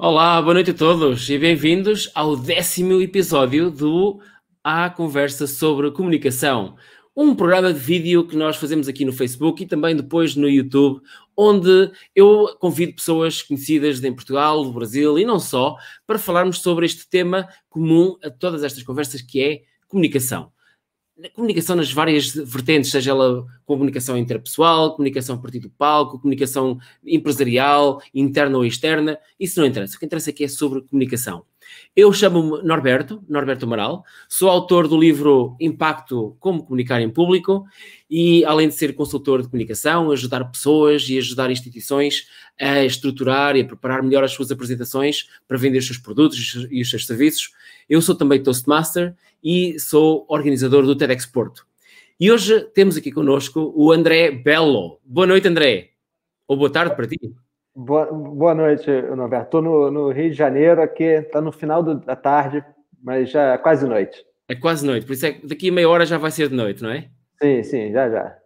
Olá, boa noite a todos e bem-vindos ao 10º episódio do A Conversa sobre Comunicação, um programa de vídeo que nós fazemos aqui no Facebook e também depois no YouTube, onde eu convido pessoas conhecidas em Portugal, no Brasil e não só, para falarmos sobre este tema comum a todas estas conversas, que é comunicação. A comunicação nas várias vertentes, seja ela comunicação interpessoal, comunicação a partir do palco, comunicação empresarial, interna ou externa, isso não interessa. O que interessa aqui é sobre comunicação. Eu chamo-me Norberto Amaral, sou autor do livro Impacto: Como Comunicar em Público e, além de ser consultor de comunicação, ajudar pessoas e ajudar instituições a estruturar e a preparar melhor as suas apresentações para vender os seus produtos e os seus serviços. Eu sou também Toastmaster e sou organizador do TEDx Porto. E hoje temos aqui connosco o André Bello. Boa noite, André. Ou boa tarde para ti. Boa noite, Norberto. Estou no Rio de Janeiro, aqui está no final da tarde, mas já é quase noite. É quase noite, por isso é que daqui a meia hora já vai ser de noite, não é? Sim, já.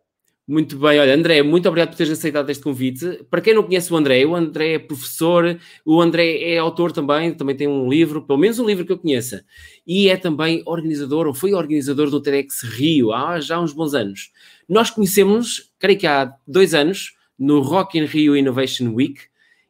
Muito bem, olha, André, muito obrigado por teres aceitado este convite. Para quem não conhece o André é professor, o André é autor também tem um livro, pelo menos um livro que eu conheça, e é também organizador, ou foi organizador do TEDx Rio, há já uns bons anos. Nós conhecemos, creio que há 2 anos, no Rock in Rio Innovation Week,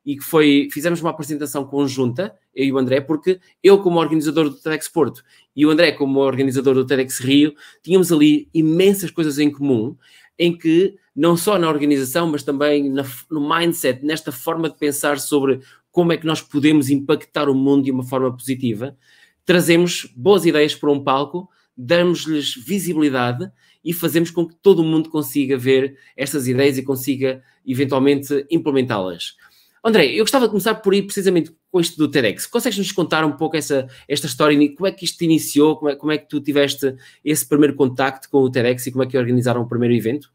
e que fizemos uma apresentação conjunta, eu e o André, porque eu, como organizador do TEDx Porto, e o André, como organizador do TEDx Rio, tínhamos ali imensas coisas em comum, em que, não só na organização, mas também no mindset, nesta forma de pensar sobre como é que nós podemos impactar o mundo de uma forma positiva, trazemos boas ideias para um palco, damos-lhes visibilidade e fazemos com que todo o mundo consiga ver estas ideias e consiga, eventualmente, implementá-las. André, eu gostava de começar por ir precisamente com isto do TEDx. Consegues-nos contar um pouco esta história, como é que isto iniciou, como é que tu tiveste esse primeiro contacto com o TEDx e como é que organizaram o primeiro evento?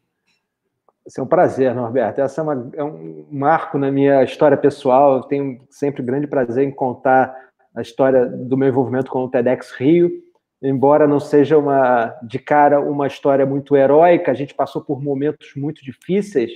É um prazer, Norberto. Essa é um marco na minha história pessoal. Eu tenho sempre grande prazer em contar a história do meu envolvimento com o TEDx Rio, embora não seja de cara uma história muito heróica. A gente passou por momentos muito difíceis,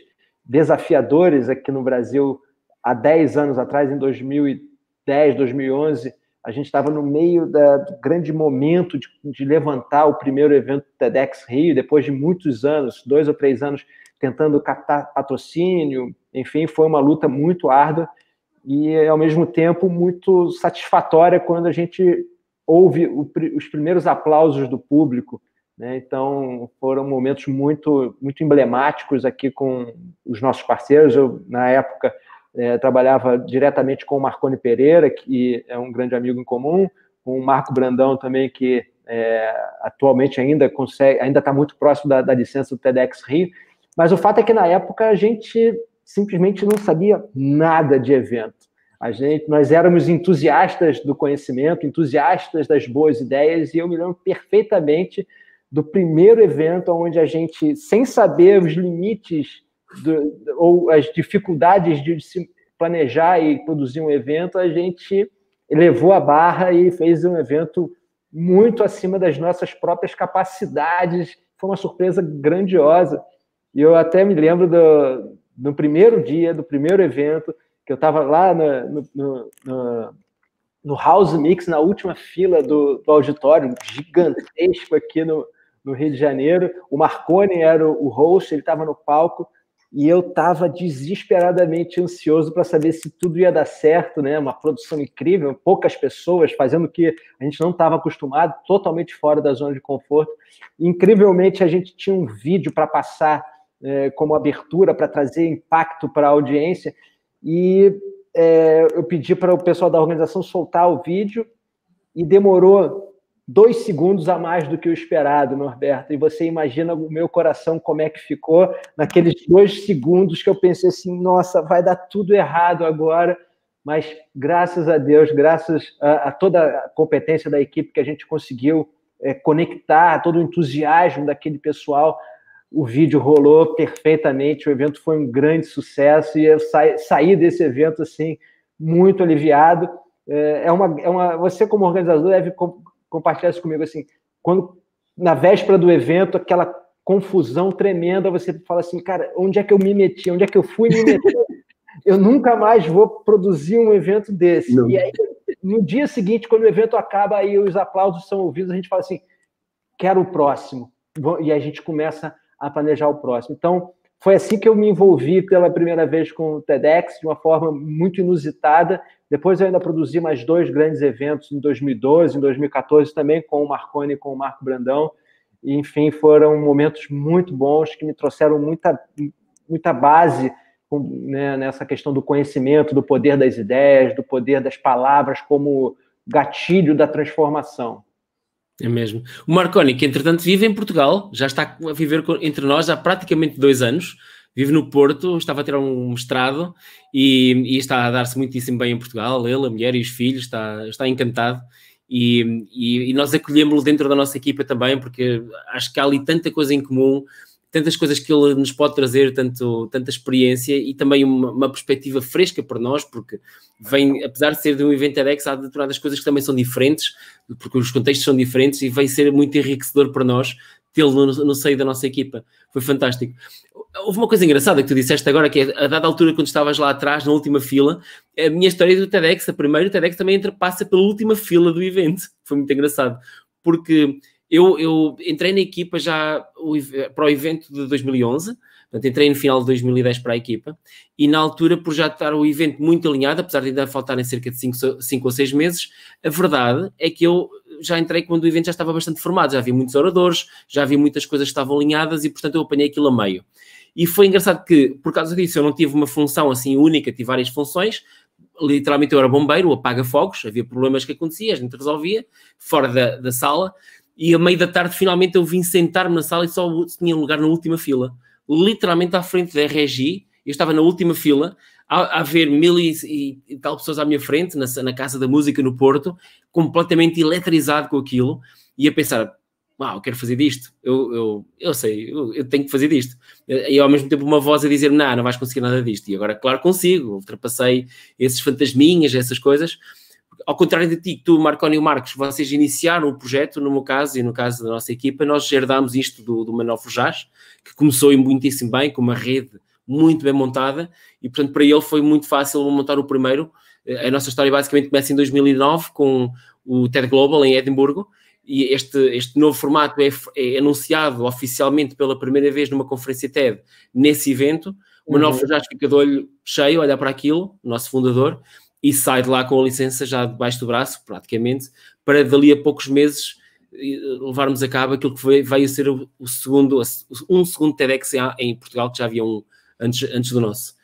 desafiadores aqui no Brasil. Há 10 anos atrás, em 2010, 2011, a gente estava no meio do grande momento de levantar o primeiro evento do TEDx Rio, depois de muitos anos, 2 ou 3 anos, tentando captar patrocínio. Enfim, foi uma luta muito árdua e, ao mesmo tempo, muito satisfatória quando a gente ouve os primeiros aplausos do público, né? Então, foram momentos muito, muito emblemáticos aqui com os nossos parceiros. Eu, na época, trabalhava diretamente com o Marconi Pereira, que é um grande amigo em comum, com o Marco Brandão também, que atualmente ainda está muito próximo da licença do TEDx Rio. Mas o fato é que, na época, a gente simplesmente não sabia nada de evento. Nós éramos entusiastas do conhecimento, entusiastas das boas ideias, e eu me lembro perfeitamente do primeiro evento onde a gente, sem saber os limites ou as dificuldades de se planejar e produzir um evento, a gente elevou a barra e fez um evento muito acima das nossas próprias capacidades. Foi uma surpresa grandiosa. E eu até me lembro do primeiro dia, do primeiro evento, que eu estava lá no House Mix, na última fila do auditório, gigantesco aqui no Rio de Janeiro. O Marconi era o host, ele estava no palco, e eu estava desesperadamente ansioso para saber se tudo ia dar certo, né? Uma produção incrível, poucas pessoas, fazendo o que a gente não estava acostumado, totalmente fora da zona de conforto. Incrivelmente, a gente tinha um vídeo para passar como abertura, para trazer impacto para a audiência, e eu pedi para o pessoal da organização soltar o vídeo, e demorou 2 segundos a mais do que o esperado, Norberto. E você imagina o meu coração como é que ficou naqueles 2 segundos que eu pensei assim, nossa, vai dar tudo errado agora. Mas, graças a Deus, graças a toda a competência da equipe que a gente conseguiu conectar, todo o entusiasmo daquele pessoal, o vídeo rolou perfeitamente, o evento foi um grande sucesso e eu saí desse evento assim, muito aliviado. Você, como organizador, deve compartilhar isso comigo, assim, quando na véspera do evento, aquela confusão tremenda, você fala assim, cara, onde é que eu me meti? Onde é que eu fui me meter eu nunca mais vou produzir um evento desse. Não. E aí, no dia seguinte, quando o evento acaba, aí os aplausos são ouvidos, a gente fala assim, quero o próximo. E a gente começa a planejar o próximo. Então, foi assim que eu me envolvi pela primeira vez com o TEDx, de uma forma muito inusitada. Depois eu ainda produzi mais 2 grandes eventos em 2012, em 2014 também, com o Marconi e com o Marco Brandão. E, enfim, foram momentos muito bons que me trouxeram muita base, né, nessa questão do conhecimento, do poder das ideias, do poder das palavras como gatilho da transformação. É mesmo. O Marconi, que entretanto vive em Portugal, já está a viver entre nós há praticamente 2 anos, vive no Porto, estava a ter um mestrado e está a dar-se muitíssimo bem em Portugal, ele, a mulher e os filhos, está encantado e nós acolhemos-lo dentro da nossa equipa também, porque acho que há ali tanta coisa em comum, tantas coisas que ele nos pode trazer, tanta experiência e também uma perspectiva fresca para nós, porque vem, apesar de ser de um evento TEDx, há determinadas coisas que também são diferentes, porque os contextos são diferentes e vem ser muito enriquecedor para nós tê-lo no seio da nossa equipa. Foi fantástico. Houve uma coisa engraçada que tu disseste agora, que é, a dada altura, quando estavas lá atrás, na última fila, a minha história do TEDx, a primeira, o TEDx também passa pela última fila do evento. Foi muito engraçado, porque eu entrei na equipa já para o evento de 2011, portanto, entrei no final de 2010 para a equipa, e na altura, por já estar o evento muito alinhado, apesar de ainda faltarem cerca de 5 ou 6 meses, a verdade é que eu já entrei quando o evento já estava bastante formado, já havia muitos oradores, já havia muitas coisas que estavam alinhadas e, portanto, eu apanhei aquilo a meio. E foi engraçado que, por causa disso, eu não tive uma função assim única, tive várias funções. Literalmente eu era bombeiro, o apaga-fogos, havia problemas que aconteciam, a gente resolvia, fora da sala, e a meio da tarde finalmente eu vim sentar-me na sala e só tinha um lugar na última fila, literalmente à frente da RGI. Eu estava na última fila, a ver 1000 e tal pessoas à minha frente, na Casa da Música no Porto, completamente eletrizado com aquilo, e a pensar, eu quero fazer disto, eu sei, eu tenho que fazer disto. E ao mesmo tempo uma voz a dizer-me, não vais conseguir nada disto. E agora, claro, consigo, ultrapassei esses fantasminhas, essas coisas. Ao contrário de ti, tu, Marconi e o Marcos, vocês iniciaram o projeto, no meu caso e no caso da nossa equipa, nós herdámos isto do Manuel Forjás, que começou muitíssimo bem, com uma rede muito bem montada, e portanto para ele foi muito fácil montar o primeiro. A nossa história basicamente começa em 2009 com o TED Global em Edimburgo, e este novo formato é anunciado oficialmente pela primeira vez numa conferência TED nesse evento. O Manuel Forjás fica de olho cheio, olha para aquilo, o nosso fundador, e sai de lá com a licença já debaixo do braço, praticamente, para dali a poucos meses levarmos a cabo aquilo que veio a ser um segundo TEDx em Portugal, que já havia um antes do nosso.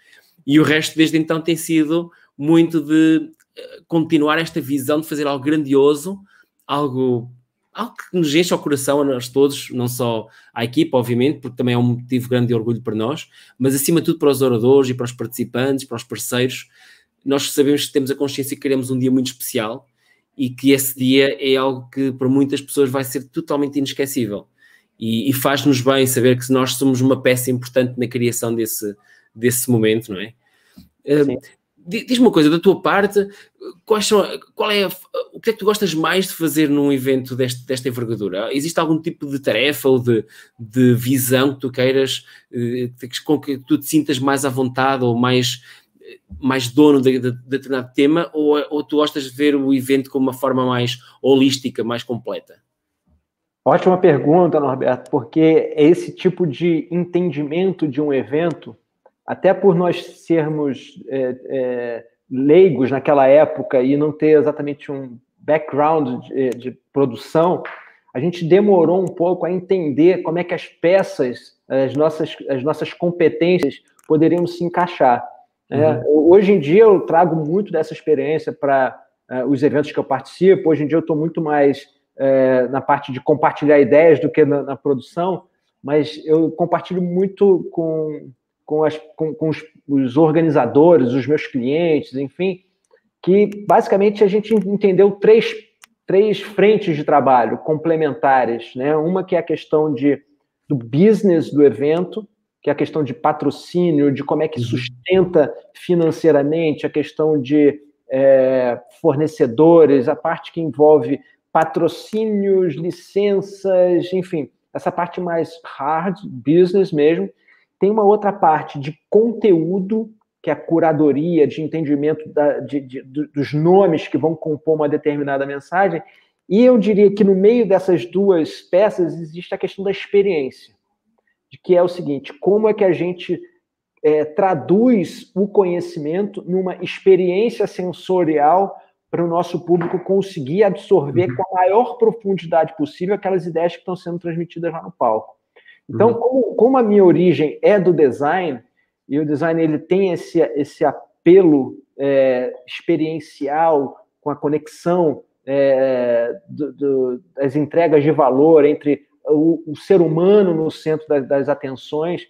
E o resto, desde então, tem sido muito de continuar esta visão de fazer algo grandioso, algo que nos enche o coração a nós todos, não só à equipa, obviamente, porque também é um motivo grande de orgulho para nós, mas acima de tudo para os oradores e para os participantes, para os parceiros. Nós sabemos que temos a consciência que queremos um dia muito especial e que esse dia é algo que para muitas pessoas vai ser totalmente inesquecível. E faz-nos bem saber que nós somos uma peça importante na criação desse momento, não é? Diz-me uma coisa, da tua parte, o que é que tu gostas mais de fazer num evento desta envergadura? Existe algum tipo de tarefa ou de visão que tu queiras, com que tu te sintas mais à vontade ou mais dono de determinado tema, ou tu gostas de ver o evento com uma forma mais holística, mais completa? Ótima pergunta, Norberto, porque é esse tipo de entendimento de um evento, até por nós sermos leigos naquela época e não ter exatamente um background de produção, a gente demorou um pouco a entender como é que as peças, as nossas competências poderiam se encaixar. Hoje em dia eu trago muito dessa experiência para os eventos que eu participo. Hoje em dia eu estou muito mais na parte de compartilhar ideias do que na produção, mas eu compartilho muito com os organizadores, os meus clientes, enfim, que basicamente a gente entendeu três frentes de trabalho complementares, né? Uma que é a questão do business do evento, que é a questão de patrocínio, de como é que sustenta financeiramente, a questão de fornecedores, a parte que envolve patrocínios, licenças, enfim, essa parte mais hard business mesmo. Tem uma outra parte de conteúdo, que que é a curadoria de entendimento dos nomes que vão compor uma determinada mensagem. E eu diria que no meio dessas duas peças existe a questão da experiência, de que é o seguinte: como é que a gente traduz o conhecimento numa experiência sensorial para o nosso público conseguir absorver com a maior profundidade possível aquelas ideias que estão sendo transmitidas lá no palco. Então, como a minha origem é do design, e o design ele tem esse apelo experiencial com a conexão das entregas de valor entre o ser humano no centro das atenções,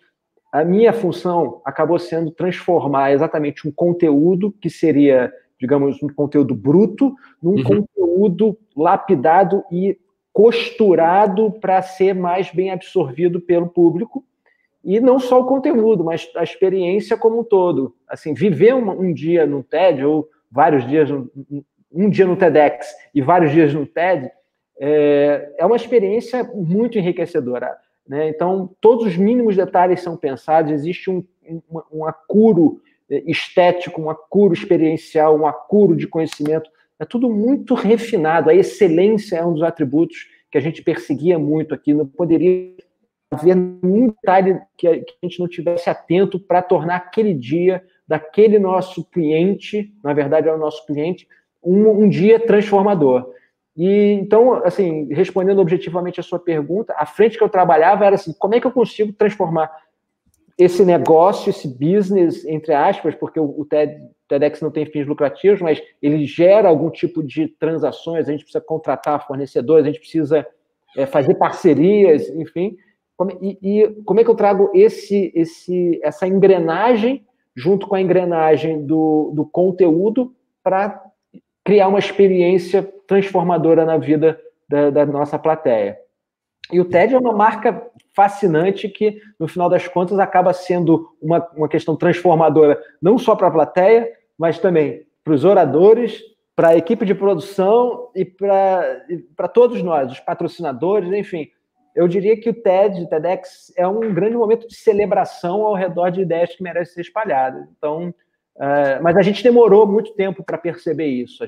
a minha função acabou sendo transformar exatamente um conteúdo que seria, digamos, um conteúdo bruto, num conteúdo lapidado e costurado para ser mais bem absorvido pelo público. E não só o conteúdo, mas a experiência como um todo. Assim, viver um dia no TED, ou vários dias, um dia no TEDx e vários dias no TED, é uma experiência muito enriquecedora, né? Então, todos os mínimos detalhes são pensados, existe um acuro estético, um acuro experiencial, um acuro de conhecimento. É tudo muito refinado. A excelência é um dos atributos que a gente perseguia muito aqui. Não poderia haver nenhum detalhe que a gente não tivesse atento para tornar aquele dia daquele nosso cliente, na verdade é o nosso cliente, um dia transformador. E então, assim, respondendo objetivamente a sua pergunta, a frente que eu trabalhava era assim: como é que eu consigo transformar esse negócio, esse business, entre aspas, porque o TEDx não tem fins lucrativos, mas ele gera algum tipo de transações, a gente precisa contratar fornecedores, a gente precisa fazer parcerias, enfim. E como é que eu trago essa engrenagem junto com a engrenagem do conteúdo para criar uma experiência transformadora na vida da nossa plateia? E o TED é uma marca fascinante que, no final das contas, acaba sendo uma questão transformadora, não só para a plateia, mas também para os oradores, para a equipe de produção e para todos nós, os patrocinadores, enfim. Eu diria que o TEDx, é um grande momento de celebração ao redor de ideias que merecem ser espalhadas. Então, mas a gente demorou muito tempo para perceber isso.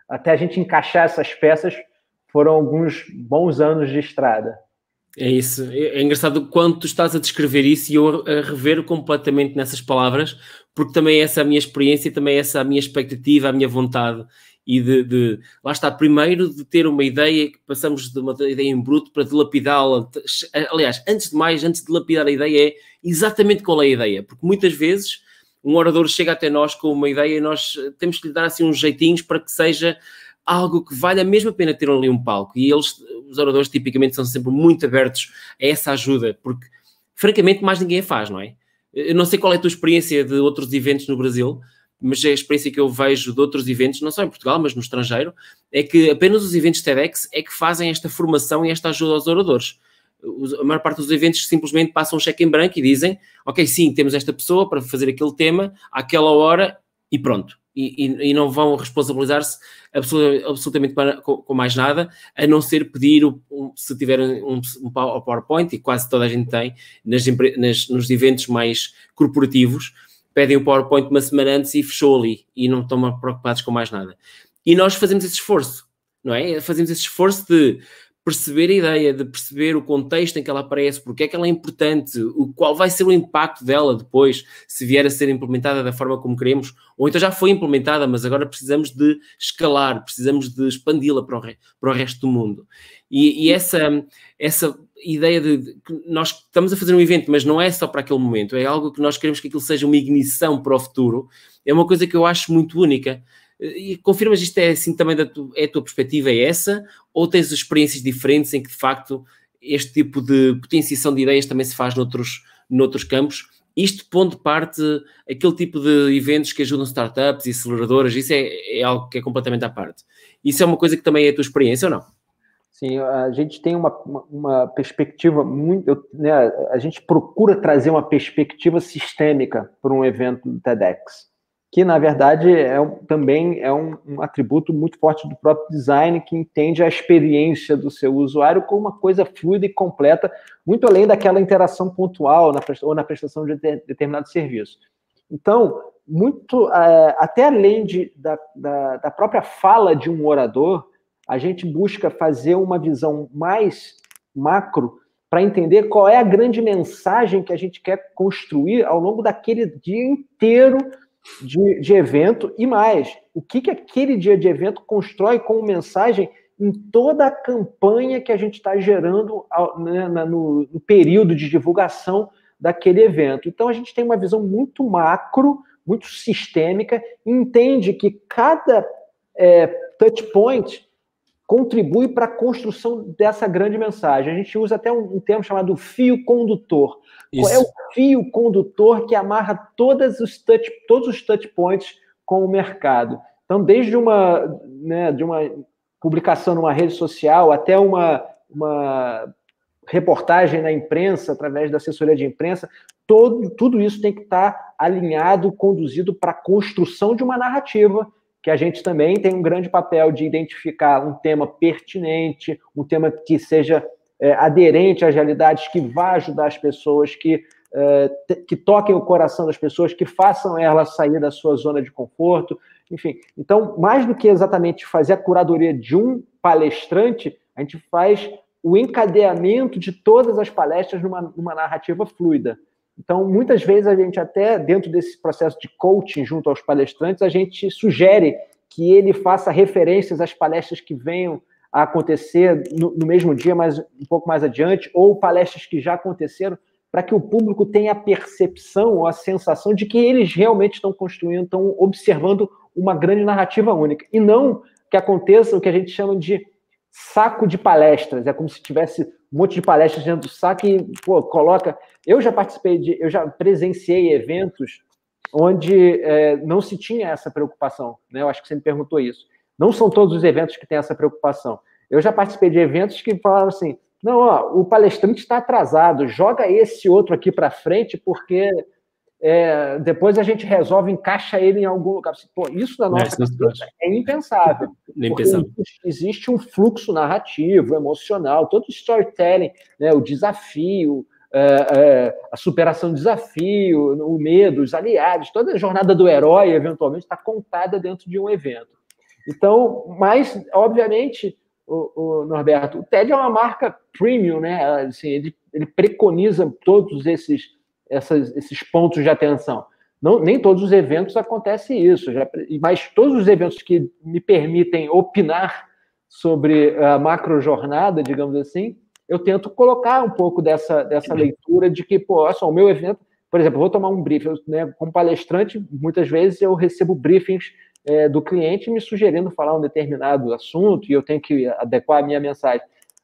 Até a gente encaixar essas peças, foram alguns bons anos de estrada. É isso. É engraçado quando tu estás a descrever isso e eu a rever completamente nessas palavras, porque também essa é a minha experiência, também essa é a minha expectativa, a minha vontade. E lá está, primeiro de ter uma ideia, que passamos de uma ideia em bruto para dilapidá-la. Aliás, antes de lapidar a ideia, é exatamente qual é a ideia, porque muitas vezes um orador chega até nós com uma ideia e nós temos que lhe dar assim uns jeitinhos para que seja algo que vale a mesma pena ter ali um palco. E os oradores tipicamente são sempre muito abertos a essa ajuda, porque francamente mais ninguém a faz, não é? Eu não sei qual é a tua experiência de outros eventos no Brasil, mas a experiência que eu vejo de outros eventos, não só em Portugal, mas no estrangeiro, é que apenas os eventos TEDx é que fazem esta formação e esta ajuda aos oradores. A maior parte dos eventos simplesmente passam um cheque em branco e dizem: ok, sim, temos esta pessoa para fazer aquele tema, àquela hora, e pronto. E não vão responsabilizar-se absolutamente com mais nada, a não ser pedir, se tiverem um PowerPoint, e quase toda a gente tem, nos eventos mais corporativos, pedem o PowerPoint uma semana antes e fechou ali, e não estão preocupados com mais nada. E nós fazemos esse esforço, não é? Fazemos esse esforço de perceber a ideia, de perceber o contexto em que ela aparece, porque é que ela é importante, qual vai ser o impacto dela depois, se vier a ser implementada da forma como queremos, ou então já foi implementada, mas agora precisamos de escalar, precisamos de expandi-la para o resto do mundo. E essa ideia de que nós estamos a fazer um evento, mas não é só para aquele momento, é algo que nós queremos que aquilo seja uma ignição para o futuro, é uma coisa que eu acho muito única. E confirmas isto é assim também, a tua perspectiva é essa, ou tens experiências diferentes em que de facto este tipo de potenciação de ideias também se faz noutros campos? Isto pondo de parte aquele tipo de eventos que ajudam startups e aceleradoras, isso é algo que é completamente à parte. Isso é uma coisa que também é a tua experiência ou não? Sim, a gente tem uma perspectiva muito, né, a gente procura trazer uma perspectiva sistêmica para um evento do TEDx, que, na verdade, também é um atributo muito forte do próprio design, que entende a experiência do seu usuário como uma coisa fluida e completa, muito além daquela interação pontual ou na prestação de determinado serviço. Então, muito, até além da própria fala de um orador, a gente busca fazer uma visão mais macro para entender qual é a grande mensagem que a gente quer construir ao longo daquele dia inteiro de evento e mais, o que aquele dia de evento constrói como mensagem em toda a campanha que a gente está gerando, né, no período de divulgação daquele evento. Então, a gente tem uma visão muito macro, muito sistêmica, e entende que cada touch point contribui para a construção dessa grande mensagem. A gente usa até um termo chamado fio condutor. Isso. Qual é o fio condutor que amarra todos os touch points com o mercado? Então, desde de uma publicação numa rede social até uma reportagem na imprensa, através da assessoria de imprensa, tudo isso tem que estar alinhado, conduzido para a construção de uma narrativa, que a gente também tem um grande papel de identificar um tema pertinente, um tema que seja aderente às realidades, que vá ajudar as pessoas, que toquem o coração das pessoas, que façam elas sair da sua zona de conforto, enfim. Então, mais do que exatamente fazer a curadoria de um palestrante, a gente faz o encadeamento de todas as palestras numa narrativa fluida. Então, muitas vezes, a gente até, dentro desse processo de coaching junto aos palestrantes, a gente sugere que ele faça referências às palestras que venham a acontecer no mesmo dia, mas um pouco mais adiante, ou palestras que já aconteceram, para que o público tenha a percepção ou a sensação de que eles realmente estão construindo, estão observando uma grande narrativa única. E não que aconteça o que a gente chama de saco de palestras. É como se tivesse um monte de palestras dentro do saco e, coloca... Eu já presenciei eventos onde não se tinha essa preocupação, né? Eu acho que você me perguntou isso. Não são todos os eventos que têm essa preocupação. Eu já participei de eventos que falaram assim, não, o palestrante está atrasado, joga esse outro aqui para frente, porque depois a gente resolve, encaixa ele em algum lugar. Pô, isso da nossa cabeça é impensável. Existe um fluxo narrativo, emocional, todo o storytelling, né, o desafio, a superação do desafio, o medo, os aliados, toda a jornada do herói, eventualmente, está contada dentro de um evento. Então, mas, obviamente, o Norberto, o TED é uma marca premium, né? Assim, ele preconiza todos esses pontos de atenção. Nem todos os eventos acontece isso, mas todos os eventos que me permitem opinar sobre a macro-jornada, digamos assim, eu tento colocar um pouco dessa leitura de que, olha só, o meu evento, por exemplo, eu vou tomar um briefing, né, como palestrante, muitas vezes eu recebo briefings do cliente me sugerindo falar um determinado assunto e eu tenho que adequar a minha mensagem.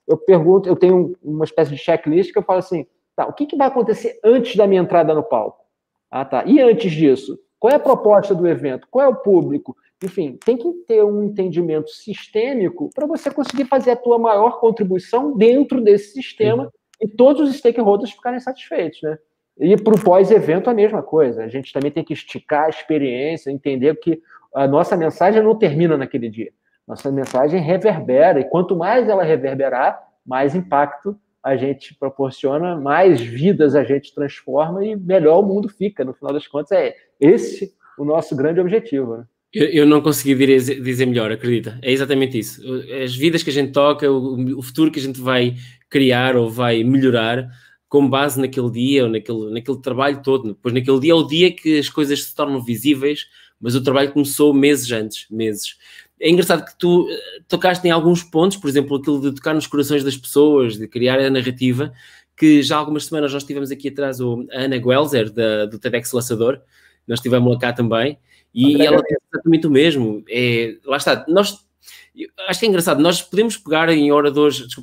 Eu tenho uma espécie de checklist que eu falo assim, tá, o que vai acontecer antes da minha entrada no palco? Ah, tá. E antes disso? Qual é a proposta do evento? Qual é o público? Enfim, tem que ter um entendimento sistêmico para você conseguir fazer a tua maior contribuição dentro desse sistema e todos os stakeholders ficarem satisfeitos, né? E para o pós-evento a mesma coisa. A gente também tem que esticar a experiência, entender que a nossa mensagem não termina naquele dia. Nossa mensagem reverbera, e quanto mais ela reverberar, mais impacto a gente proporciona, mais vidas a gente transforma e melhor o mundo fica. No final das contas, é esse o nosso grande objetivo, né? Eu não consegui dizer melhor, acredita. É exatamente isso. As vidas que a gente toca, o futuro que a gente vai criar ou vai melhorar com base naquele dia ou naquele trabalho todo. Pois naquele dia é o dia que as coisas se tornam visíveis, mas o trabalho começou meses antes, meses. É engraçado que tu tocaste em alguns pontos, por exemplo, aquilo de tocar nos corações das pessoas, de criar a narrativa, que já há algumas semanas nós tivemos aqui atrás a Ana Guelzer, do TEDx Laçador, nós tivemos lá cá também, e ela tem exatamente o mesmo. Lá está, acho que é engraçado, nós podemos pegar em organizadores de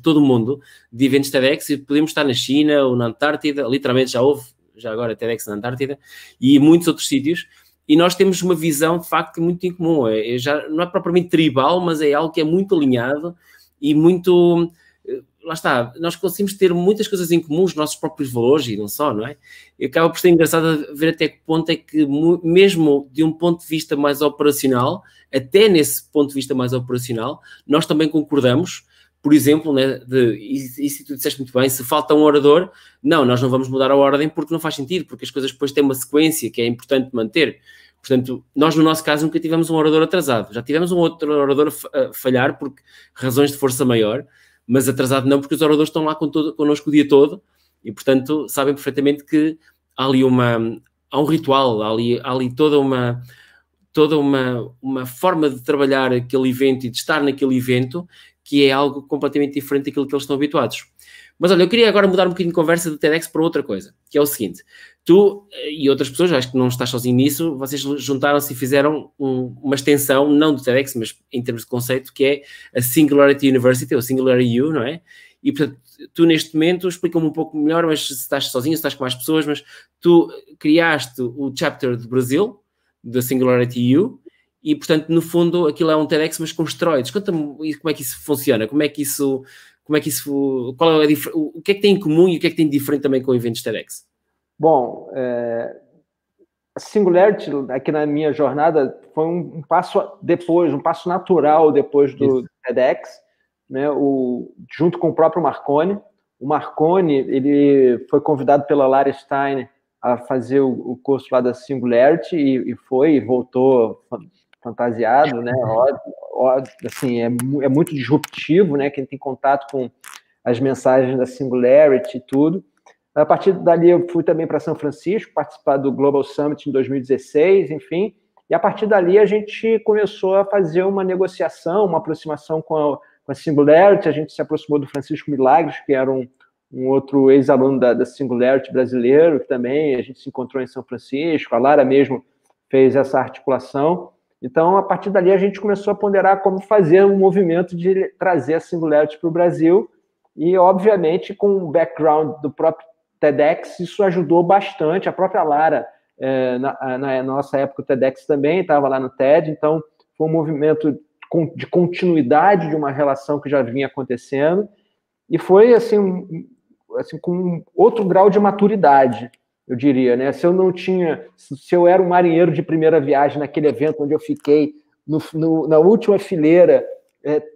todo o mundo, de eventos TEDx, e podemos estar na China ou na Antártida, literalmente já houve, já agora TEDx na Antártida, e muitos outros sítios, e nós temos uma visão, de facto, muito incomum. Não é propriamente tribal, mas é algo que é muito alinhado e muito... Lá está, nós conseguimos ter muitas coisas em comum, os nossos próprios valores, e não só, não é? E acaba por ser engraçado ver até que ponto é que, mesmo de um ponto de vista mais operacional, até nesse ponto de vista mais operacional, nós também concordamos por exemplo, né, isso tu disseste muito bem, se falta um orador, nós não vamos mudar a ordem porque não faz sentido, porque as coisas depois têm uma sequência que é importante manter. Portanto, nós no nosso caso nunca tivemos um orador atrasado, já tivemos um outro orador a falhar por razões de força maior, mas atrasado não, porque os oradores estão lá connosco o dia todo e, portanto, sabem perfeitamente que há ali há um ritual, há ali toda uma forma de trabalhar aquele evento e de estar naquele evento que é algo completamente diferente daquilo que eles estão habituados. Mas olha, eu queria agora mudar um bocadinho de conversa do TEDx para outra coisa, que é o seguinte: tu e outras pessoas, acho que não estás sozinho nisso, vocês juntaram-se e fizeram uma extensão, não do TEDx, mas em termos de conceito, que é a Singularity University, ou Singularity U, não é? E, portanto, tu neste momento, explica-me um pouco melhor, mas se estás sozinho, se estás com mais pessoas, mas tu criaste o chapter do Brasil, da Singularity U, e, portanto, no fundo, aquilo é um TEDx, mas com esteroides. Conta-me como é que isso funciona, qual é o que é que tem em comum e o que é que tem de diferente também com eventos TEDx? Bom, a Singularity, aqui na minha jornada, foi um passo depois, um passo natural depois do TEDx, né, junto com o próprio Marconi. O Marconi, ele foi convidado pela Lara Stein a fazer o curso lá da Singularity e voltou fantasiado, né? Assim, é muito disruptivo, né? Quem tem contato com as mensagens da Singularity e tudo. A partir dali, eu fui também para São Francisco, participar do Global Summit em 2016, enfim. E a partir dali, a gente começou a fazer uma negociação, uma aproximação com a Singularity. A gente se aproximou do Francisco Milagres, que era um outro ex-aluno da Singularity brasileiro também. A gente se encontrou em São Francisco, a Lara mesmo fez essa articulação. Então, a partir dali, a gente começou a ponderar como fazer um movimento de trazer a Singularity para o Brasil. E, obviamente, com o background do próprio TEDx, isso ajudou bastante. A própria Lara, na nossa época, o TEDx também estava lá no TED, então foi um movimento de continuidade de uma relação que já vinha acontecendo, e foi assim com outro grau de maturidade, eu diria, né? Se eu era um marinheiro de primeira viagem naquele evento onde eu fiquei na última fileira,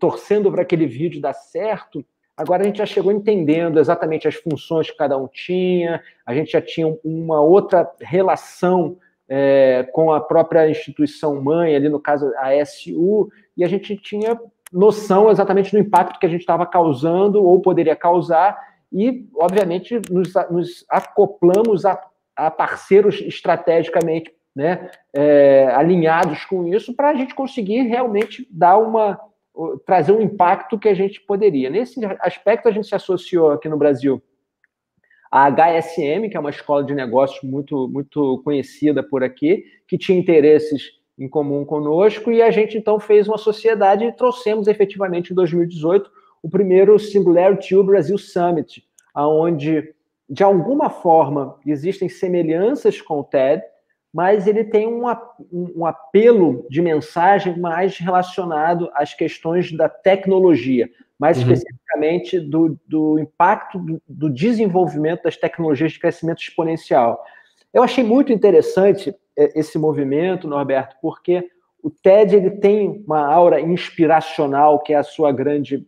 torcendo para aquele vídeo dar certo, agora a gente já chegou entendendo exatamente as funções que cada um tinha, a gente já tinha uma outra relação com a própria instituição mãe, ali no caso a SU, e a gente tinha noção exatamente do impacto que a gente estava causando ou poderia causar, e, obviamente, nos acoplamos a parceiros estrategicamente, né, alinhados com isso, para a gente conseguir realmente trazer um impacto que a gente poderia. Nesse aspecto, a gente se associou aqui no Brasil à HSM, que é uma escola de negócios muito, muito conhecida por aqui, que tinha interesses em comum conosco, e a gente, então, fez uma sociedade e trouxemos, efetivamente, em 2018, o primeiro Singularity U Brasil Summit, onde, de alguma forma, existem semelhanças com o TED, mas ele tem um apelo de mensagem mais relacionado às questões da tecnologia, mais especificamente do impacto do desenvolvimento das tecnologias de crescimento exponencial. Eu achei muito interessante esse movimento, Norberto, porque o TED ele tem uma aura inspiracional, que é a sua grande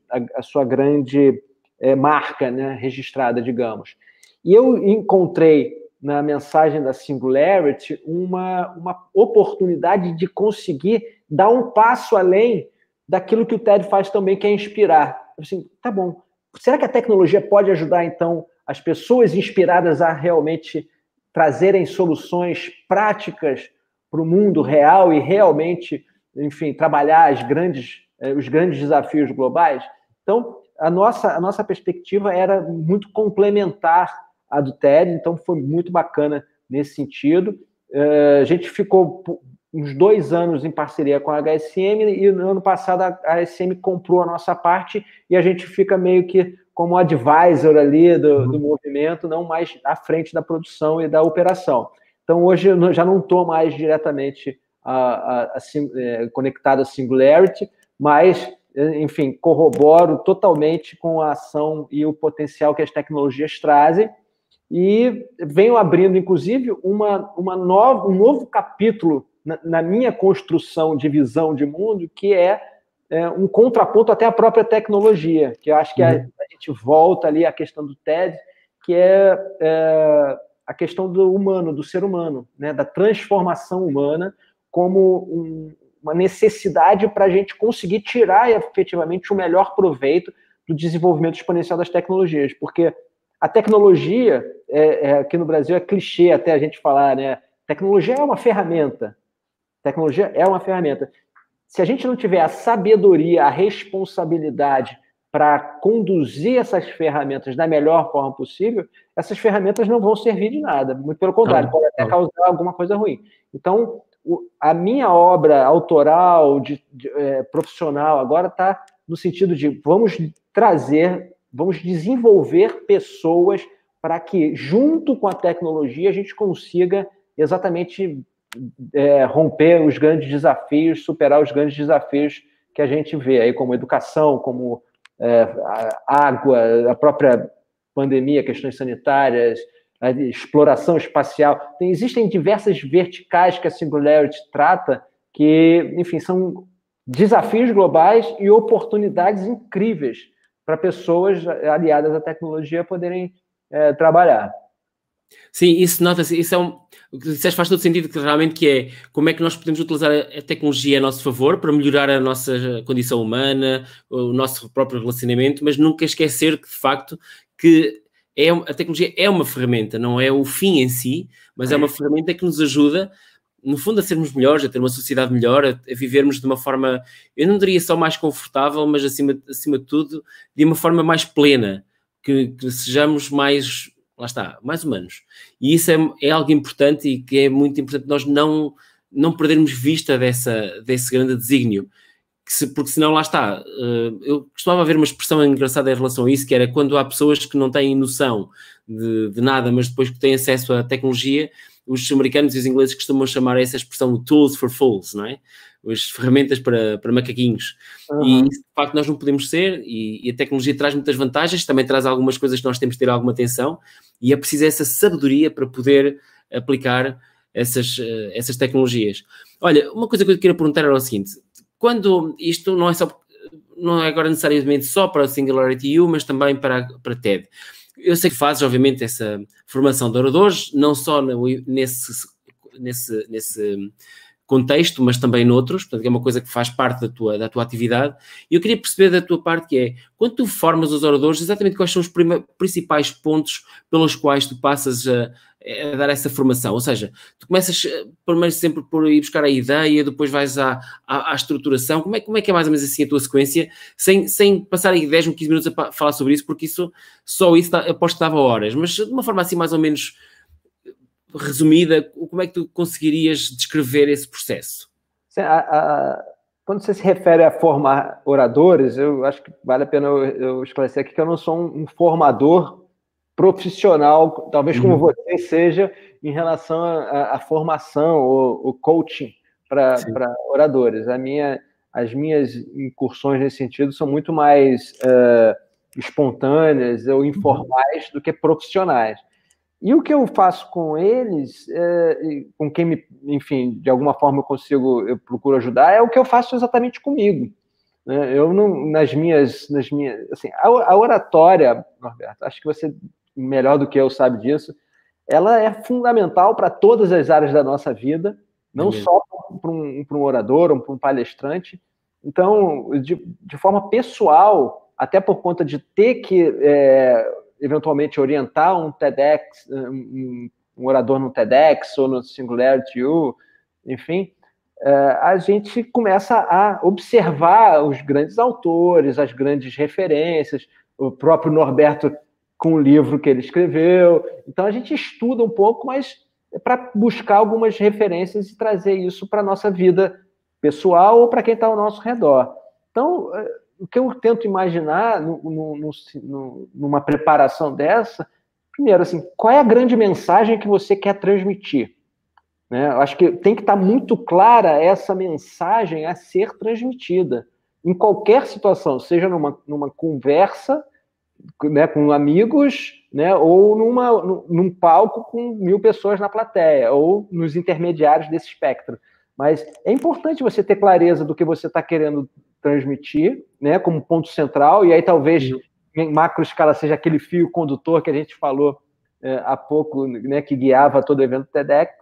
marca, né, registrada, digamos. E eu encontrei na mensagem da Singularity uma oportunidade de conseguir dar um passo além daquilo que o TED faz também, que é inspirar. Assim, tá bom, será que a tecnologia pode ajudar, então, as pessoas inspiradas a realmente trazerem soluções práticas para o mundo real e realmente, enfim, trabalhar os grandes desafios globais? Então, a nossa perspectiva era muito complementar à do TED, então foi muito bacana nesse sentido. A gente ficou uns 2 anos em parceria com a HSM e no ano passado a HSM comprou a nossa parte e a gente fica meio que como advisor ali do movimento, não mais à frente da produção e da operação. Então, hoje eu já não estou mais diretamente conectado à Singularity, mas, enfim, corroboro totalmente com a ação e o potencial que as tecnologias trazem e venho abrindo, inclusive, um novo capítulo na minha construção de visão de mundo, que é um contraponto até à própria tecnologia, que eu acho que a gente volta ali à questão do TED, que é a questão do humano, do ser humano, né, da transformação humana como uma necessidade para a gente conseguir tirar efetivamente o melhor proveito do desenvolvimento exponencial das tecnologias, porque a tecnologia, aqui no Brasil é clichê até a gente falar, né? Tecnologia é uma ferramenta. Tecnologia é uma ferramenta. Se a gente não tiver a sabedoria, a responsabilidade para conduzir essas ferramentas da melhor forma possível, essas ferramentas não vão servir de nada. Muito pelo contrário, pode até causar alguma coisa ruim. Então, a minha obra autoral, profissional, agora está no sentido de vamos desenvolver pessoas para que, junto com a tecnologia, a gente consiga exatamente romper os grandes desafios, superar os grandes desafios que a gente vê aí, como educação, como a água, a própria pandemia, questões sanitárias, a exploração espacial. Existem diversas verticais que a Singularity trata, que, enfim, são desafios globais e oportunidades incríveis para pessoas aliadas à tecnologia poderem trabalhar. Sim, isso nota-se, o que disseste faz todo sentido, que realmente que é como é que nós podemos utilizar a tecnologia a nosso favor para melhorar a nossa condição humana, o nosso próprio relacionamento, mas nunca esquecer que, de facto, que a tecnologia é uma ferramenta, não é o fim em si, mas é uma ferramenta que nos ajuda, no fundo, a sermos melhores, a ter uma sociedade melhor, a vivermos de uma forma, eu não diria só mais confortável, mas acima de tudo, de uma forma mais plena, que sejamos mais, lá está, mais humanos. E isso é algo importante e que é muito importante nós não perdermos vista desse grande desígnio. Porque senão, lá está, eu costumava ver uma expressão engraçada em relação a isso, que era quando há pessoas que não têm noção de nada, mas depois que têm acesso à tecnologia, os americanos e os ingleses costumam chamar essa expressão tools for fools, não é? As ferramentas para macaquinhos. E isso, de facto, nós não podemos ser, e a tecnologia traz muitas vantagens, também traz algumas coisas que nós temos de ter alguma atenção, e é preciso essa sabedoria para poder aplicar essas tecnologias. Olha, uma coisa que eu queria perguntar era o seguinte: quando isto não é agora necessariamente só para a Singularity U, mas também para TED. Eu sei que fazes, obviamente, essa formação de oradores, não só nesse contexto, mas também noutros, portanto, é uma coisa que faz parte da tua atividade. E eu queria perceber da tua parte que é, quando tu formas os oradores, exatamente quais são os principais pontos pelos quais tu passas a dar essa formação? Ou seja, tu começas primeiro sempre por ir buscar a ideia, depois vais à estruturação. Como é que é mais ou menos assim a tua sequência, sem passar aí 10 ou 15 minutos a falar sobre isso, porque só isso aposto que dava horas, mas de uma forma assim mais ou menos resumida, como é que tu conseguirias descrever esse processo? Quando você se refere a formar oradores, eu acho que vale a pena eu esclarecer aqui que eu não sou um formador profissional, talvez como você seja, em relação à formação ou coaching para oradores. As minhas incursões nesse sentido são muito mais espontâneas ou informais do que profissionais. E o que eu faço com eles, com quem, enfim, de alguma forma eu procuro ajudar, é o que eu faço exatamente comigo. Eu não, nas minhas, assim, a oratória, Norberto, acho que você melhor do que eu sabe disso, ela é fundamental para todas as áreas da nossa vida, não só para um orador ou para um palestrante. Então, de forma pessoal, até por conta de ter que eventualmente orientar um TEDx, um orador no TEDx ou no Singularity U, enfim, a gente começa a observar os grandes autores, as grandes referências, o próprio Norberto com o livro que ele escreveu. Então, a gente estuda um pouco, mas para buscar algumas referências e trazer isso para a nossa vida pessoal ou para quem está ao nosso redor. Então, o que eu tento imaginar numa preparação dessa, primeiro, assim, qual é a grande mensagem que você quer transmitir? Né? Eu acho que tem que estar muito clara essa mensagem a ser transmitida em qualquer situação, seja numa conversa, né, com amigos, né, ou num palco com 1000 pessoas na plateia, ou nos intermediários desse espectro. Mas é importante você ter clareza do que você está querendo transmitir, né, como ponto central, e aí talvez em macro escala seja aquele fio condutor que a gente falou há pouco, né, que guiava todo o evento TEDx.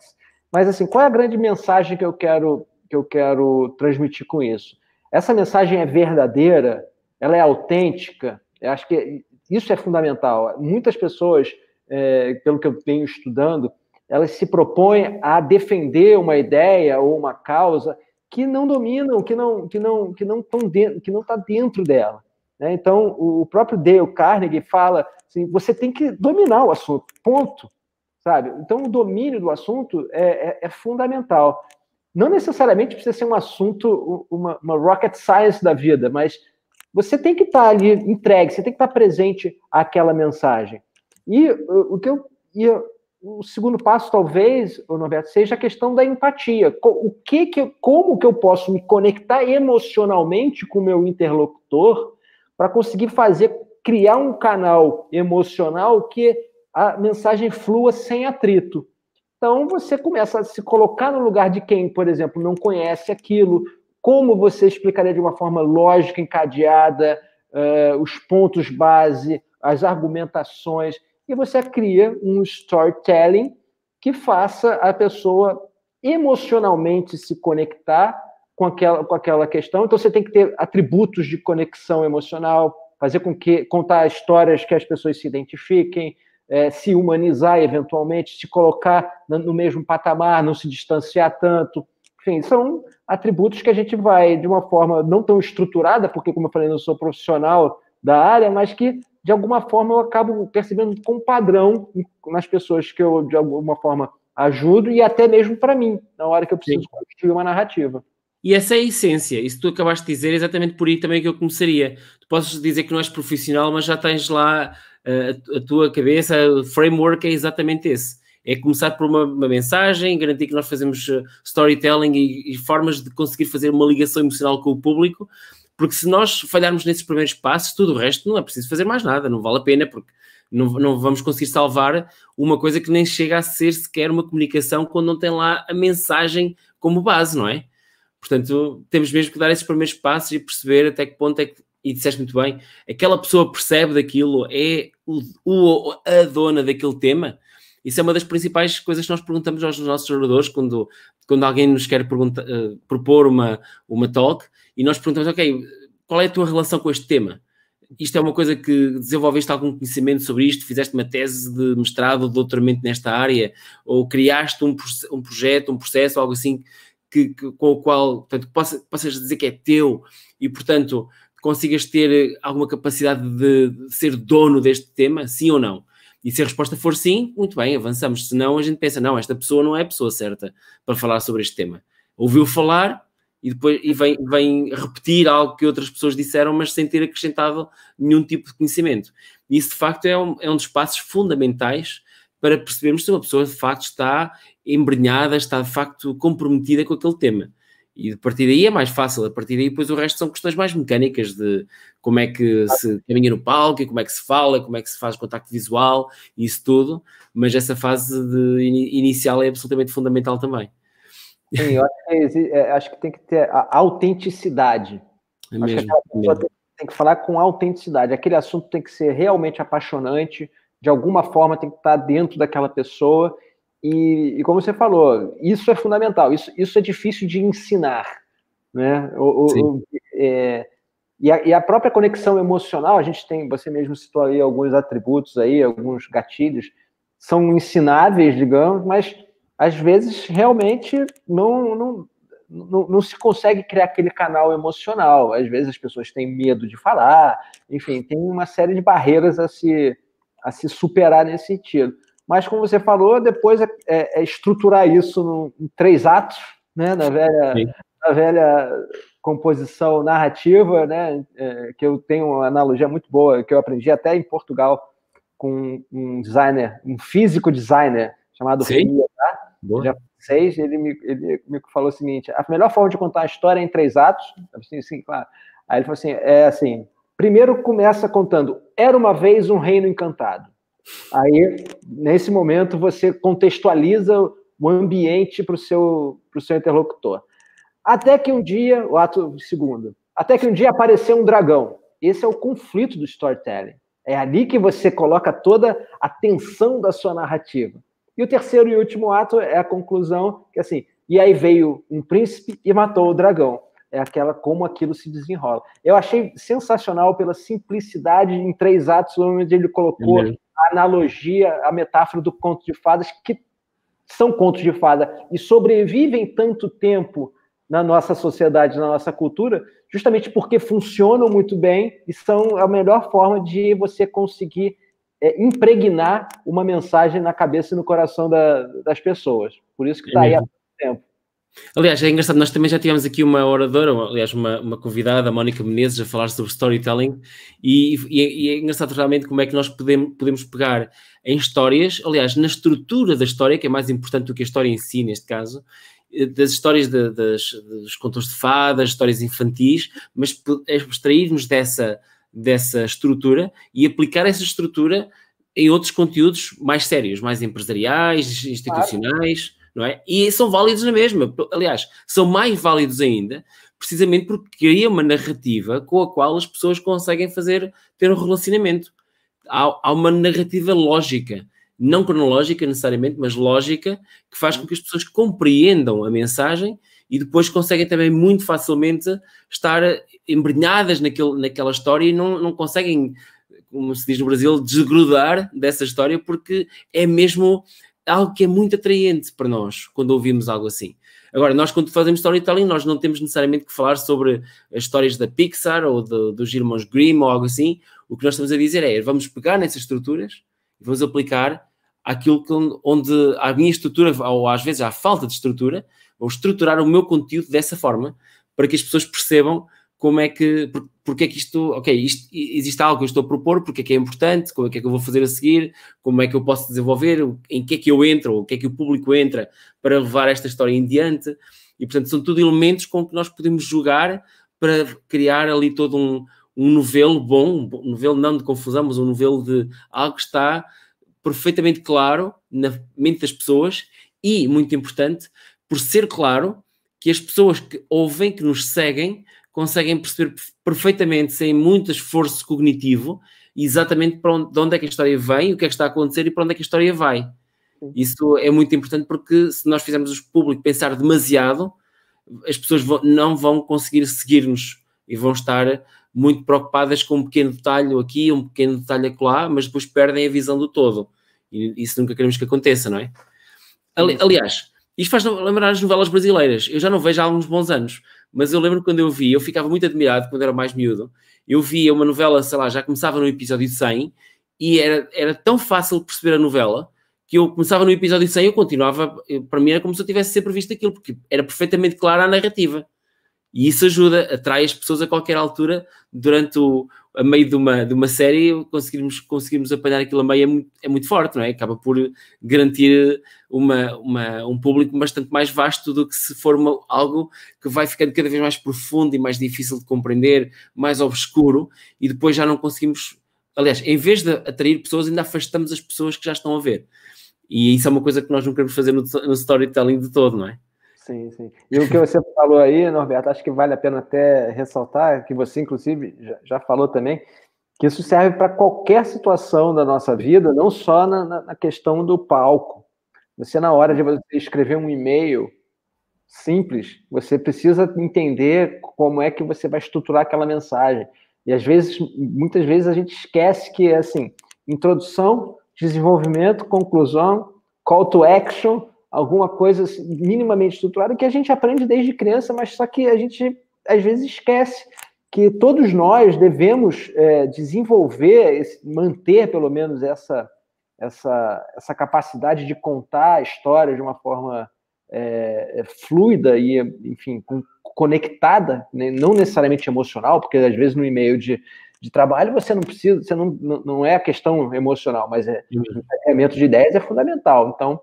Mas, assim, qual é a grande mensagem que eu quero transmitir com isso? Essa mensagem é verdadeira? Ela é autêntica? Eu acho que isso é fundamental. Muitas pessoas, pelo que eu venho estudando, elas se propõem a defender uma ideia ou uma causa que não dominam, que não está dentro dela, né? Então, o próprio Dale Carnegie fala assim, você tem que dominar o assunto, ponto, sabe? Então, o domínio do assunto é fundamental. Não necessariamente precisa ser um assunto, uma rocket science da vida, mas você tem que estar ali entregue, você tem que estar presente àquela mensagem. E o segundo passo, talvez, Norberto, seja a questão da empatia. Como que eu posso me conectar emocionalmente com o meu interlocutor para conseguir criar um canal emocional que a mensagem flua sem atrito. Então, você começa a se colocar no lugar de quem, por exemplo, não conhece aquilo, como você explicaria de uma forma lógica, encadeada, os pontos base, as argumentações, e você cria um storytelling que faça a pessoa emocionalmente se conectar com aquela questão. Então, você tem que ter atributos de conexão emocional, contar histórias que as pessoas se identifiquem, se humanizar eventualmente, se colocar no mesmo patamar, não se distanciar tanto. Enfim, são atributos que a gente vai, de uma forma não tão estruturada, porque, como eu falei, não sou profissional da área, mas que, de alguma forma, eu acabo percebendo como padrão nas pessoas que eu, de alguma forma, ajudo, e até mesmo para mim, na hora que eu preciso construir uma narrativa. E essa é a essência, isso que tu acabaste de dizer, é exatamente por aí também que eu começaria. Tu podes dizer que não és profissional, mas já tens lá a tua cabeça, o framework é exatamente esse. É começar por uma mensagem, garantir que nós fazemos storytelling e formas de conseguir fazer uma ligação emocional com o público, porque se nós falharmos nesses primeiros passos, tudo o resto não é preciso fazer mais nada, não vale a pena, porque não vamos conseguir salvar uma coisa que nem chega a ser sequer uma comunicação quando não tem lá a mensagem como base, não é? Portanto, temos mesmo que dar esses primeiros passos e perceber até que ponto é que, e disseste muito bem, aquela pessoa percebe daquilo, é a dona daquele tema. Isso é uma das principais coisas que nós perguntamos aos nossos oradores quando alguém nos quer propor uma talk, e nós perguntamos, ok, qual é a tua relação com este tema? Isto é uma coisa que desenvolveste algum conhecimento sobre isto, fizeste uma tese de mestrado ou de doutoramento nesta área, ou criaste um projeto, um processo, algo assim, com o qual, portanto, possas dizer que é teu e, portanto, consigas ter alguma capacidade de ser dono deste tema, sim ou não? E se a resposta for sim, muito bem, avançamos. Se não, a gente pensa, não, esta pessoa não é a pessoa certa para falar sobre este tema. Ouviu falar e depois vem repetir algo que outras pessoas disseram, mas sem ter acrescentado nenhum tipo de conhecimento. E isso, de facto, é um dos passos fundamentais para percebermos se uma pessoa, de facto, está embrenhada, está, de facto, comprometida com aquele tema. E a partir daí é mais fácil. A partir daí, depois, o resto são questões mais mecânicas de como é que se caminha no palco, como é que se fala, como é que se faz contacto visual, isso tudo. Mas essa fase inicial é absolutamente fundamental também. Sim, eu acho que tem que ter a autenticidade. Acho que a pessoa tem que falar com autenticidade. Aquele assunto tem que ser realmente apaixonante, de alguma forma tem que estar dentro daquela pessoa. E como você falou, isso é fundamental, isso é difícil de ensinar, né? E a própria conexão emocional, a gente tem, você mesmo citou aí alguns atributos aí, alguns gatilhos, são ensináveis, digamos, mas às vezes realmente não se consegue criar aquele canal emocional. Às vezes as pessoas têm medo de falar, enfim, tem uma série de barreiras a se superar nesse sentido. Mas, como você falou, depois é estruturar isso em 3 atos, né, na velha composição narrativa, né, que eu tenho uma analogia muito boa, que eu aprendi até em Portugal com um designer, um físico designer, chamado Remy, já francês. Ele me falou o seguinte: a melhor forma de contar a história é em 3 atos. Assim, claro. Aí ele falou assim, primeiro começa contando, era uma vez um reino encantado. Aí, nesse momento, você contextualiza o ambiente para o seu interlocutor. Até que um dia, o ato segundo, Até que um dia apareceu um dragão. Esse é o conflito do storytelling. É ali que você coloca toda a tensão da sua narrativa. E o terceiro e último ato é a conclusão, que assim, e aí veio um príncipe e matou o dragão. É aquela como aquilo se desenrola. Eu achei sensacional pela simplicidade em 3 atos, onde ele colocou a analogia, a metáfora do conto de fadas, que são contos de fada e sobrevivem tanto tempo na nossa sociedade, na nossa cultura, justamente porque funcionam muito bem e são a melhor forma de você conseguir impregnar uma mensagem na cabeça e no coração das pessoas. Por isso que está aí há muito tempo. Aliás, é engraçado, nós também já tivemos aqui uma oradora, aliás, uma convidada, a Mónica Menezes, a falar sobre storytelling, e é engraçado realmente como é que nós podemos pegar em histórias, aliás, na estrutura da história, que é mais importante do que a história em si, neste caso, das histórias dos contos de fadas, histórias infantis, mas abstrairmos dessa estrutura e aplicar essa estrutura em outros conteúdos mais sérios, mais empresariais, institucionais, não é? E são válidos na mesma. Aliás, são mais válidos ainda, precisamente porque cria uma narrativa com a qual as pessoas conseguem ter um relacionamento. Há uma narrativa lógica, não cronológica necessariamente, mas lógica, que faz com que as pessoas compreendam a mensagem e depois conseguem também muito facilmente estar embrenhadas naquela história e não conseguem, como se diz no Brasil, desgrudar dessa história, porque é mesmo algo que é muito atraente para nós quando ouvimos algo assim. Agora, nós quando fazemos storytelling, nós não temos necessariamente que falar sobre as histórias da Pixar ou dos irmãos Grimm ou algo assim. O que nós estamos a dizer é, vamos pegar nessas estruturas e vamos aplicar aquilo onde a minha estrutura, ou às vezes há falta de estrutura, ou estruturar o meu conteúdo dessa forma, para que as pessoas percebam como é que, porque é que isto existe algo que eu estou a propor, porque é que é importante, como é que eu vou fazer a seguir, como é que eu posso desenvolver, em que é que eu entro, o que é que o público entra para levar esta história em diante. E, portanto, são tudo elementos com que nós podemos jogar para criar ali todo um novelo bom, um novelo não de confusão, mas um novelo de algo que está perfeitamente claro na mente das pessoas e, muito importante, por ser claro que as pessoas que ouvem, que nos seguem, conseguem perceber perfeitamente, sem muito esforço cognitivo, exatamente de onde é que a história vem, o que é que está a acontecer e para onde é que a história vai. Isso é muito importante porque se nós fizermos o público pensar demasiado, as pessoas não vão conseguir seguir-nos e vão estar muito preocupadas com um pequeno detalhe aqui, um pequeno detalhe acolá, mas depois perdem a visão do todo. E isso nunca queremos que aconteça, não é? Aliás, isto faz lembrar as novelas brasileiras. Eu já não vejo há alguns bons anos, mas eu lembro quando eu vi, eu ficava muito admirado quando era mais miúdo. Eu via uma novela, sei lá, já começava no episódio 100 e era tão fácil perceber a novela que eu começava no episódio 100 e eu continuava, para mim era como se eu tivesse sempre visto aquilo, porque era perfeitamente clara a narrativa. E isso ajuda, atrai as pessoas a qualquer altura, durante a meio de uma série, conseguirmos apanhar aquilo a meio é muito forte, não é? Acaba por garantir um público bastante mais vasto do que se for algo que vai ficando cada vez mais profundo e mais difícil de compreender, mais obscuro, e depois já não conseguimos... Aliás, em vez de atrair pessoas, ainda afastamos as pessoas que já estão a ver. E isso é uma coisa que nós não queremos fazer no storytelling de todo, não é? Sim, sim. E o que você falou aí, Norberto, acho que vale a pena até ressaltar, que você, inclusive, já falou também, que isso serve para qualquer situação da nossa vida, não só na questão do palco. Você, na hora de você escrever um e-mail simples, você precisa entender como é que você vai estruturar aquela mensagem. E, às vezes, muitas vezes, a gente esquece que é assim, introdução, desenvolvimento, conclusão, call to action, alguma coisa minimamente estruturada que a gente aprende desde criança, mas só que a gente, às vezes, esquece que todos nós devemos desenvolver, manter, pelo menos, essa capacidade de contar a história de uma forma fluida e, enfim, conectada, né? Não necessariamente emocional, porque, às vezes, no e-mail de trabalho você não precisa, não é a questão emocional, mas encadeamento de ideias é fundamental. Então,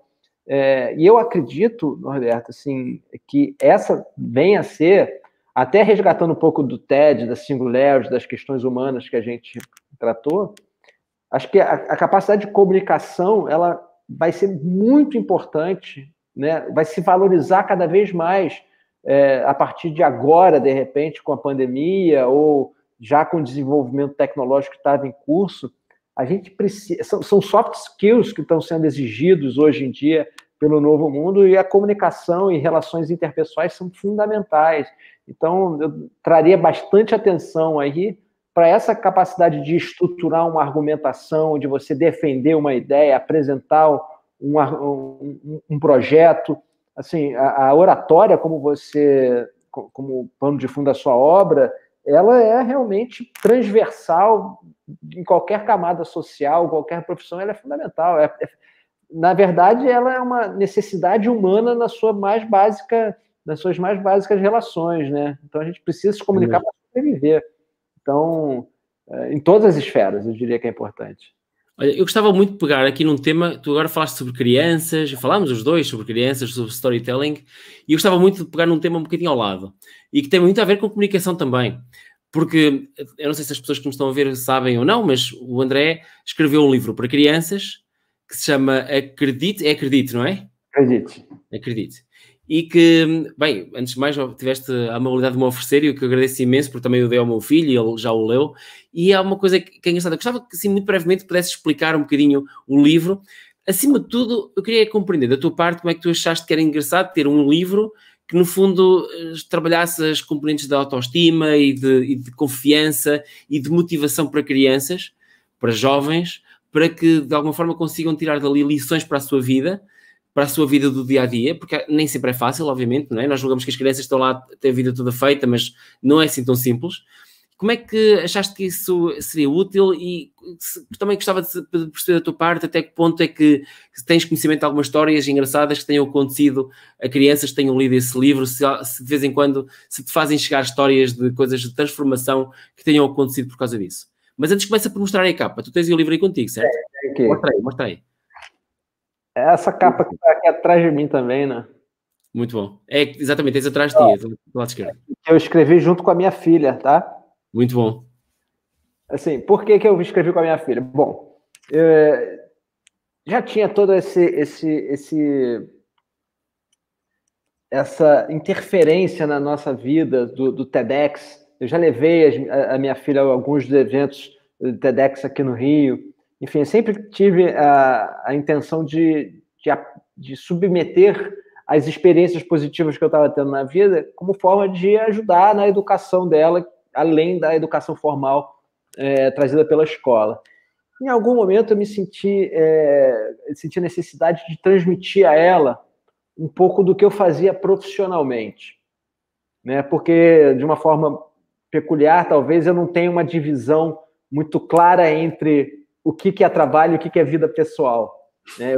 e eu acredito, Norberto, assim, que essa venha a ser, até resgatando um pouco do TED, da Singularity, das questões humanas que a gente tratou, acho que a capacidade de comunicação ela vai ser muito importante, né? Vai se valorizar cada vez mais a partir de agora, de repente, com a pandemia, ou já com o desenvolvimento tecnológico que estava em curso, a gente precisa... São soft skills que estão sendo exigidos hoje em dia pelo novo mundo, e a comunicação e relações interpessoais são fundamentais. Então, eu traria bastante atenção aí para essa capacidade de estruturar uma argumentação, de você defender uma ideia, apresentar um projeto. Assim, a oratória, como pano de fundo da sua obra, ela é realmente transversal em qualquer camada social, qualquer profissão, ela é fundamental. Na verdade, ela é uma necessidade humana nas suas mais básicas relações, né? Então, a gente precisa se comunicar para sobreviver. Então, em todas as esferas, eu diria que é importante. Olha, eu gostava muito de pegar aqui num tema, tu agora falaste sobre crianças, falámos os dois sobre crianças, sobre storytelling, e eu gostava muito de pegar num tema um bocadinho ao lado, e que tem muito a ver com comunicação também, porque, eu não sei se as pessoas que nos estão a ver sabem ou não, mas o André escreveu um livro para crianças, que se chama Acredite, não é? Acredite. E que, bem, antes de mais, tiveste a amabilidade de me oferecer, e eu que agradeço imenso, porque também o dei ao meu filho e ele já o leu. E há uma coisa que é engraçada. Eu gostava que, assim, muito brevemente, pudesse explicar um bocadinho o livro. Acima de tudo, eu queria compreender da tua parte como é que tu achaste que era engraçado ter um livro que, no fundo, trabalhasse as componentes da autoestima e de confiança e de motivação para crianças, para jovens, para que, de alguma forma, consigam tirar dali lições para a sua vida do dia-a-dia, porque nem sempre é fácil, obviamente, não é? Nós julgamos que as crianças estão lá, têm a vida toda feita, mas não é assim tão simples. Como é que achaste que isso seria útil? E também gostava de perceber da tua parte até que ponto é que tens conhecimento de algumas histórias engraçadas que tenham acontecido a crianças que tenham lido esse livro, se de vez em quando se te fazem chegar histórias de coisas de transformação que tenham acontecido por causa disso. Mas antes começa por mostrar aí a capa. Tu tens o livro aí contigo, certo? Mostra aí. Essa capa que está aqui atrás de mim também, né? Muito bom. É, exatamente, tens atrás de ti, do lado esquerdo. Eu escrevi junto com a minha filha, tá? Muito bom. Assim, por que eu escrevi com a minha filha? Bom, já tinha toda essa interferência na nossa vida do TEDx. Eu já levei a minha filha a alguns dos eventos do TEDx aqui no Rio. Enfim, eu sempre tive a intenção de submeter as experiências positivas que eu estava tendo na vida como forma de ajudar na educação dela, além da educação formal trazida pela escola. Em algum momento eu me senti a necessidade de transmitir a ela um pouco do que eu fazia profissionalmente, né? Porque, de uma forma peculiar, talvez eu não tenha uma divisão muito clara entre o que é trabalho e o que é vida pessoal, né?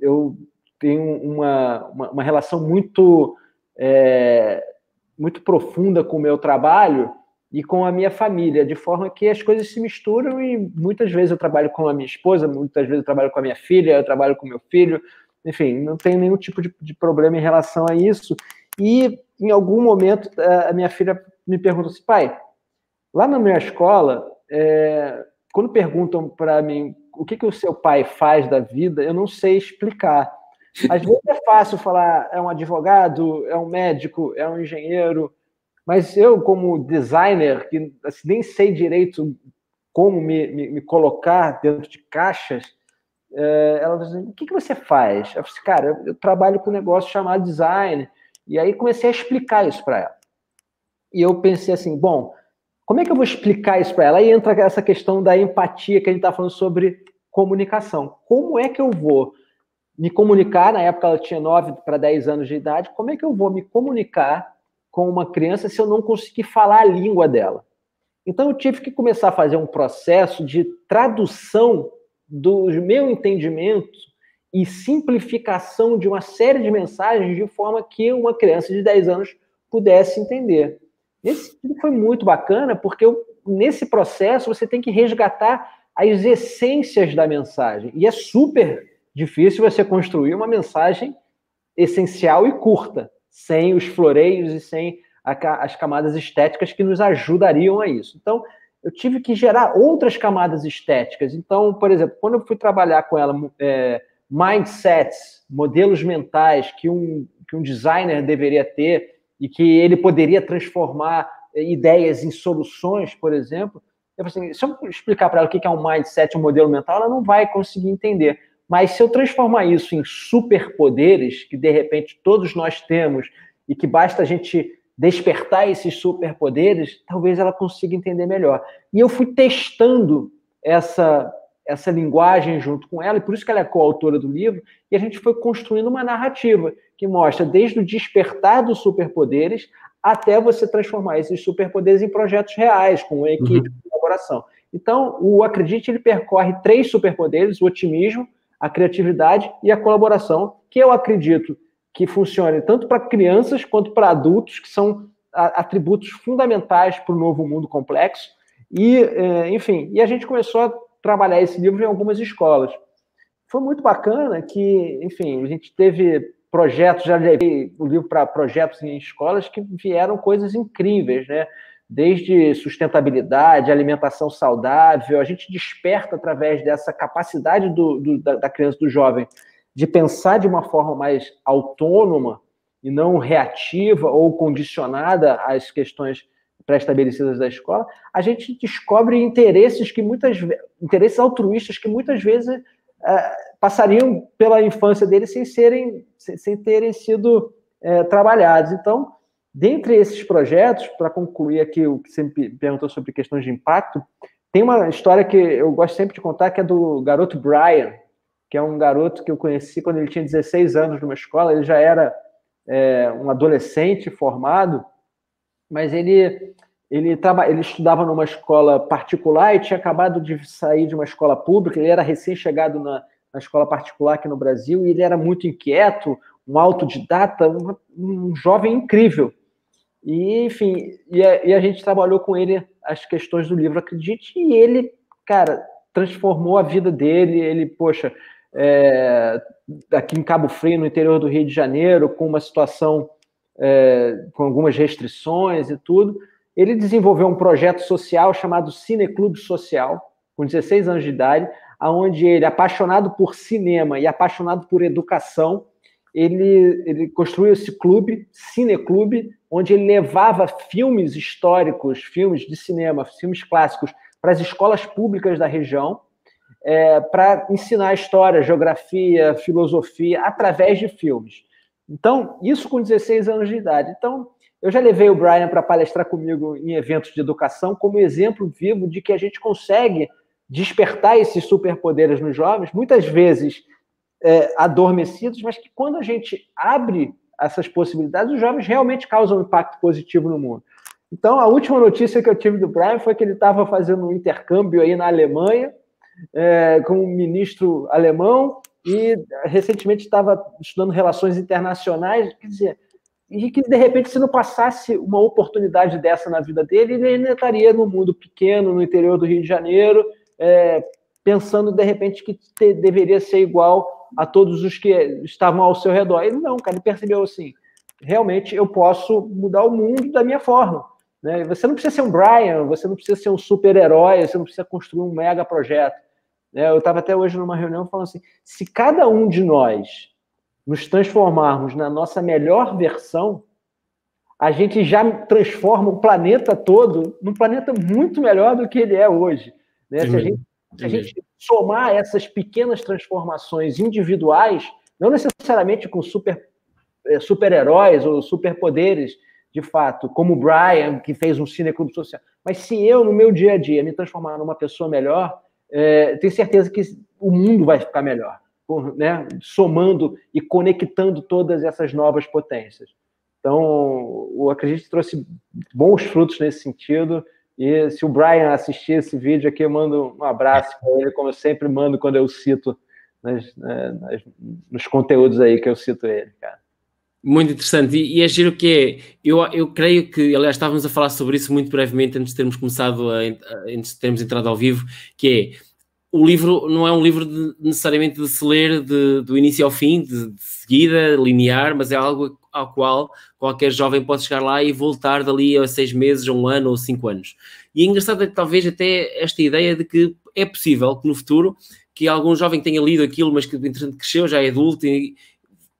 Eu tenho uma relação muito profunda com o meu trabalho e com a minha família, de forma que as coisas se misturam, e muitas vezes eu trabalho com a minha esposa, muitas vezes eu trabalho com a minha filha, eu trabalho com o meu filho, enfim, não tenho nenhum tipo de problema em relação a isso. E, em algum momento, a minha filha me perguntou assim: pai, lá na minha escola, quando perguntam para mim o que o seu pai faz da vida, eu não sei explicar. Às vezes é fácil falar, é um advogado, é um médico, é um engenheiro, mas eu, como designer, que assim, nem sei direito como me colocar dentro de caixas, ela falou assim: o que você faz? Eu falei assim: cara, eu trabalho com um negócio chamado design. E aí comecei a explicar isso para ela. E eu pensei assim: bom, como é que eu vou explicar isso para ela? Aí entra essa questão da empatia que a gente está falando sobre comunicação. Como é que eu vou me comunicar? Na época ela tinha 9 para 10 anos de idade. Como é que eu vou me comunicar com uma criança se eu não conseguir falar a língua dela? Então eu tive que começar a fazer um processo de tradução do meu entendimento e simplificação de uma série de mensagens de forma que uma criança de 10 anos pudesse entender. Esse foi muito bacana, porque nesse processo você tem que resgatar as essências da mensagem. E é super difícil você construir uma mensagem essencial e curta, sem os floreios e sem as camadas estéticas que nos ajudariam a isso. Então, eu tive que gerar outras camadas estéticas. Então, por exemplo, quando eu fui trabalhar com ela mindsets, modelos mentais que um designer deveria ter e que ele poderia transformar ideias em soluções, por exemplo. Eu falei assim, se eu explicar para ela o que é um mindset, um modelo mental, ela não vai conseguir entender. Mas se eu transformar isso em superpoderes, que de repente todos nós temos, e que basta a gente despertar esses superpoderes, talvez ela consiga entender melhor. E eu fui testando essa linguagem junto com ela, e por isso que ela é coautora do livro, e a gente foi construindo uma narrativa que mostra desde o despertar dos superpoderes até você transformar esses superpoderes em projetos reais, com uma equipe de colaboração. Então, o Acredite, ele percorre 3 superpoderes: o otimismo, a criatividade e a colaboração, que eu acredito que funcione tanto para crianças quanto para adultos, que são atributos fundamentais para o novo mundo complexo. E, enfim, e a gente começou a trabalhar esse livro em algumas escolas. Foi muito bacana que, enfim, a gente teve projetos, já levei o livro para projetos em escolas que vieram coisas incríveis, né? Desde sustentabilidade, alimentação saudável, a gente desperta através dessa capacidade da criança, do jovem, de pensar de uma forma mais autônoma e não reativa ou condicionada às questões pré-estabelecidas da escola. A gente descobre interesses altruístas que muitas vezes passariam pela infância deles sem terem sido trabalhados. Então, dentre esses projetos, para concluir aqui o que você me perguntou sobre questões de impacto, tem uma história que eu gosto sempre de contar, que é do garoto Brian, que é um garoto que eu conheci quando ele tinha 16 anos numa escola. Ele já era um adolescente formado, mas ele estudava numa escola particular e tinha acabado de sair de uma escola pública. Ele era recém-chegado na escola particular aqui no Brasil, e ele era muito inquieto, um autodidata, um jovem incrível. E, enfim, a gente trabalhou com ele as questões do livro Acredite, e ele, cara, transformou a vida dele. Ele, poxa, aqui em Cabo Frio, no interior do Rio de Janeiro, com uma situação, com algumas restrições e tudo, ele desenvolveu um projeto social chamado Cineclube Social, com 16 anos de idade, onde ele, apaixonado por cinema e apaixonado por educação, ele construiu esse clube, Cineclube, onde ele levava filmes históricos, filmes de cinema, filmes clássicos, para as escolas públicas da região, para ensinar história, geografia, filosofia, através de filmes. Então, isso com 16 anos de idade. Então, eu já levei o Brian para palestrar comigo em eventos de educação como exemplo vivo de que a gente consegue despertar esses superpoderes nos jovens, muitas vezes adormecidos, mas que quando a gente abre essas possibilidades, os jovens realmente causam um impacto positivo no mundo. Então, a última notícia que eu tive do Brian foi que ele estava fazendo um intercâmbio aí na Alemanha, com um ministro alemão, e recentemente estava estudando relações internacionais. Quer dizer, e que de repente, se não passasse uma oportunidade dessa na vida dele, ele ainda estaria no mundo pequeno, no interior do Rio de Janeiro, pensando de repente que deveria ser igual a todos os que estavam ao seu redor. Ele não, cara, ele percebeu assim: realmente eu posso mudar o mundo da minha forma, né? Você não precisa ser um Brian, você não precisa ser um super-herói, você não precisa construir um mega projeto. Eu estava até hoje numa reunião falando assim: se cada um de nós nos transformarmos na nossa melhor versão, a gente já transforma o planeta todo num planeta muito melhor do que ele é hoje, né? Se a gente somar essas pequenas transformações individuais, não necessariamente com super-heróis ou superpoderes, de fato, como o Brian, que fez um cineclube social, mas se eu, no meu dia a dia, me transformar numa pessoa melhor, tenho certeza que o mundo vai ficar melhor, né? Somando e conectando todas essas novas potências. Então, o Acredite trouxe bons frutos nesse sentido. E se o Brian assistir esse vídeo aqui, eu mando um abraço para ele, como eu sempre mando quando eu cito nos conteúdos aí que eu cito ele, cara. Muito interessante, e é giro que eu creio que, aliás, estávamos a falar sobre isso muito brevemente antes de termos começado, antes de termos entrado ao vivo, que o livro não é um livro necessariamente de se ler do início ao fim, de seguida, linear, mas é algo ao qual qualquer jovem pode chegar lá e voltar dali a 6 meses, a 1 ano ou 5 anos. E é engraçado, talvez, até esta ideia de que é possível que no futuro, que algum jovem tenha lido aquilo, mas que, entretanto, cresceu, já é adulto e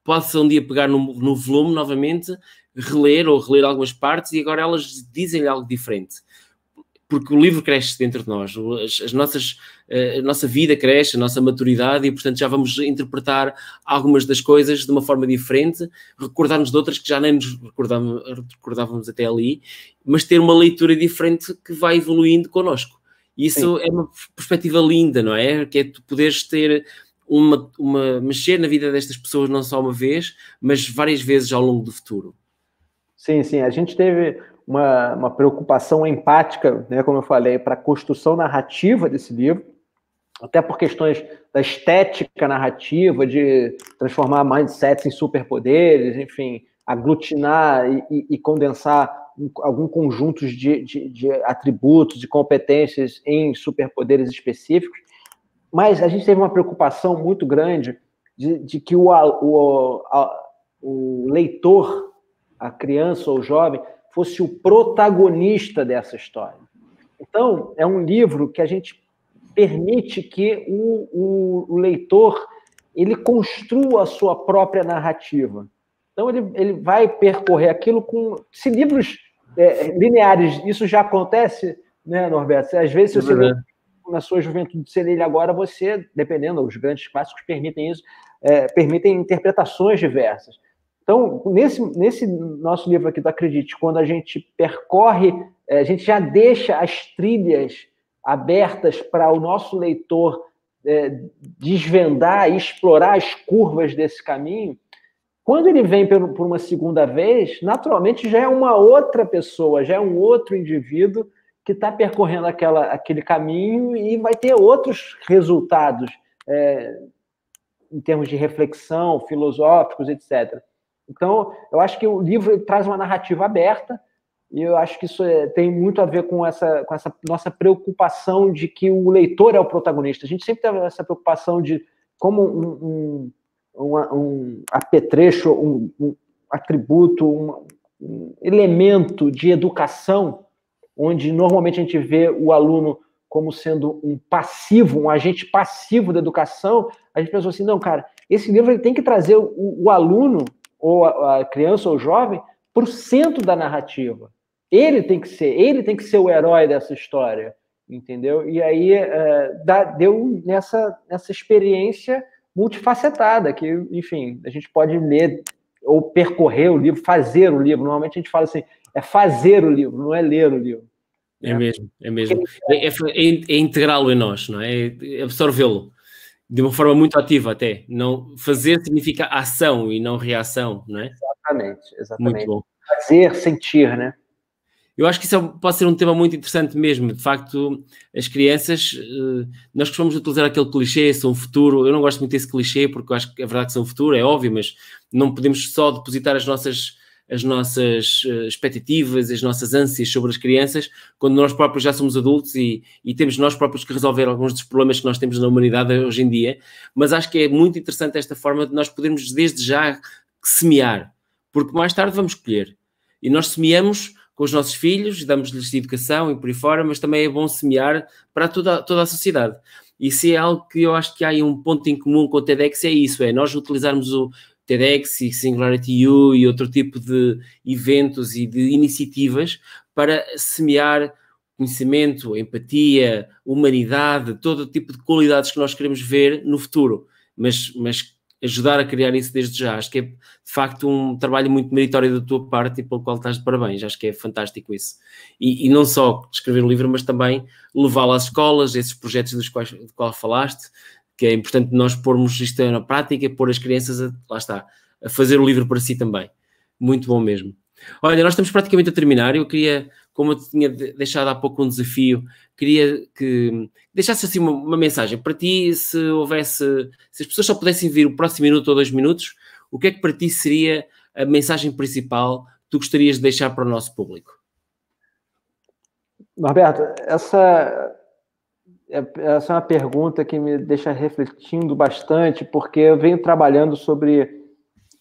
pode-se um dia pegar no volume novamente, reler ou reler algumas partes e agora elas dizem-lhe algo diferente. Porque o livro cresce dentro de nós, a nossa vida cresce, a nossa maturidade e, portanto, já vamos interpretar algumas das coisas de uma forma diferente, recordar-nos de outras que já nem nos recordávamos até ali, mas ter uma leitura diferente que vai evoluindo connosco. Isso é uma perspectiva linda, não é? Que é tu poderes ter mexer na vida destas pessoas não só uma vez, mas várias vezes ao longo do futuro. Sim, sim. A gente teve uma preocupação empática, né, como eu falei, para a construção narrativa desse livro, até por questões da estética narrativa, de transformar mindsets em superpoderes, enfim, aglutinar e condensar algum conjunto de atributos e competências em superpoderes específicos. Mas a gente teve uma preocupação muito grande de que o leitor, a criança ou o jovem, fosse o protagonista dessa história. Então, é um livro que a gente permite que o leitor ele construa a sua própria narrativa. Então, ele vai percorrer aquilo com... Se livros lineares, isso já acontece, né, Norberto? Às vezes, se você lê na sua juventude, você lê ele agora, você, dependendo, os grandes clássicos permitem isso, permitem interpretações diversas. Então, nesse nosso livro aqui do Acredite, quando a gente percorre, a gente já deixa as trilhas abertas para o nosso leitor desvendar e explorar as curvas desse caminho. Quando ele vem por uma segunda vez, naturalmente já é uma outra pessoa, já é um outro indivíduo que está percorrendo aquele caminho e vai ter outros resultados em termos de reflexão, filosóficos, etc. Então, eu acho que o livro traz uma narrativa aberta e eu acho que isso tem muito a ver com essa nossa preocupação de que o leitor é o protagonista. A gente sempre teve essa preocupação de como um apetrecho, um atributo, um elemento de educação, onde normalmente a gente vê o aluno como sendo um passivo, um agente passivo da educação. A gente pensou assim, não, cara, esse livro ele tem que trazer o aluno ou a criança ou o jovem para o centro da narrativa. Ele tem que ser o herói dessa história, entendeu? E aí deu nessa experiência multifacetada, que, enfim, a gente pode ler ou percorrer o livro, fazer o livro. Normalmente a gente fala assim, é fazer o livro, não é ler o livro. É mesmo. É integrá-lo em nós, não é? É absorvê-lo. De uma forma muito ativa até. Não, fazer significa ação e não reação, não é? Exatamente. Muito bom. Fazer, sentir, né? Eu acho que isso pode ser um tema muito interessante mesmo. De facto, as crianças, nós costumamos utilizar aquele clichê, são o futuro. Eu não gosto muito desse clichê, porque eu acho que é verdade que são o futuro, é óbvio, mas não podemos só depositar as nossas expectativas, as nossas ânsias sobre as crianças, quando nós próprios já somos adultos e temos nós próprios que resolver alguns dos problemas que nós temos na humanidade hoje em dia. Mas acho que é muito interessante esta forma de nós podermos desde já semear, porque mais tarde vamos colher. E nós semeamos com os nossos filhos, damos-lhes educação e por aí fora, mas também é bom semear para toda a sociedade. E se é algo que eu acho que há aí um ponto em comum com o TEDx, é isso, é nós utilizarmos o TEDx e Singularity U e outro tipo de eventos e de iniciativas para semear conhecimento, empatia, humanidade, todo tipo de qualidades que nós queremos ver no futuro, mas ajudar a criar isso desde já. Acho que é, de facto, um trabalho muito meritório da tua parte e pelo qual estás de parabéns. Acho que é fantástico isso. E não só escrever um livro, mas também levá-lo às escolas, esses projetos do qual falaste, que é importante nós pormos isto na prática, pôr as crianças a fazer o livro para si também. Muito bom mesmo. Olha, nós estamos praticamente a terminar. Eu queria, como eu te tinha deixado há pouco um desafio, queria que deixasse assim uma mensagem para ti, se as pessoas só pudessem vir o próximo minuto ou 2 minutos, o que é que para ti seria a mensagem principal que tu gostarias de deixar para o nosso público? Norberto, essa é uma pergunta que me deixa refletindo bastante, porque eu venho trabalhando sobre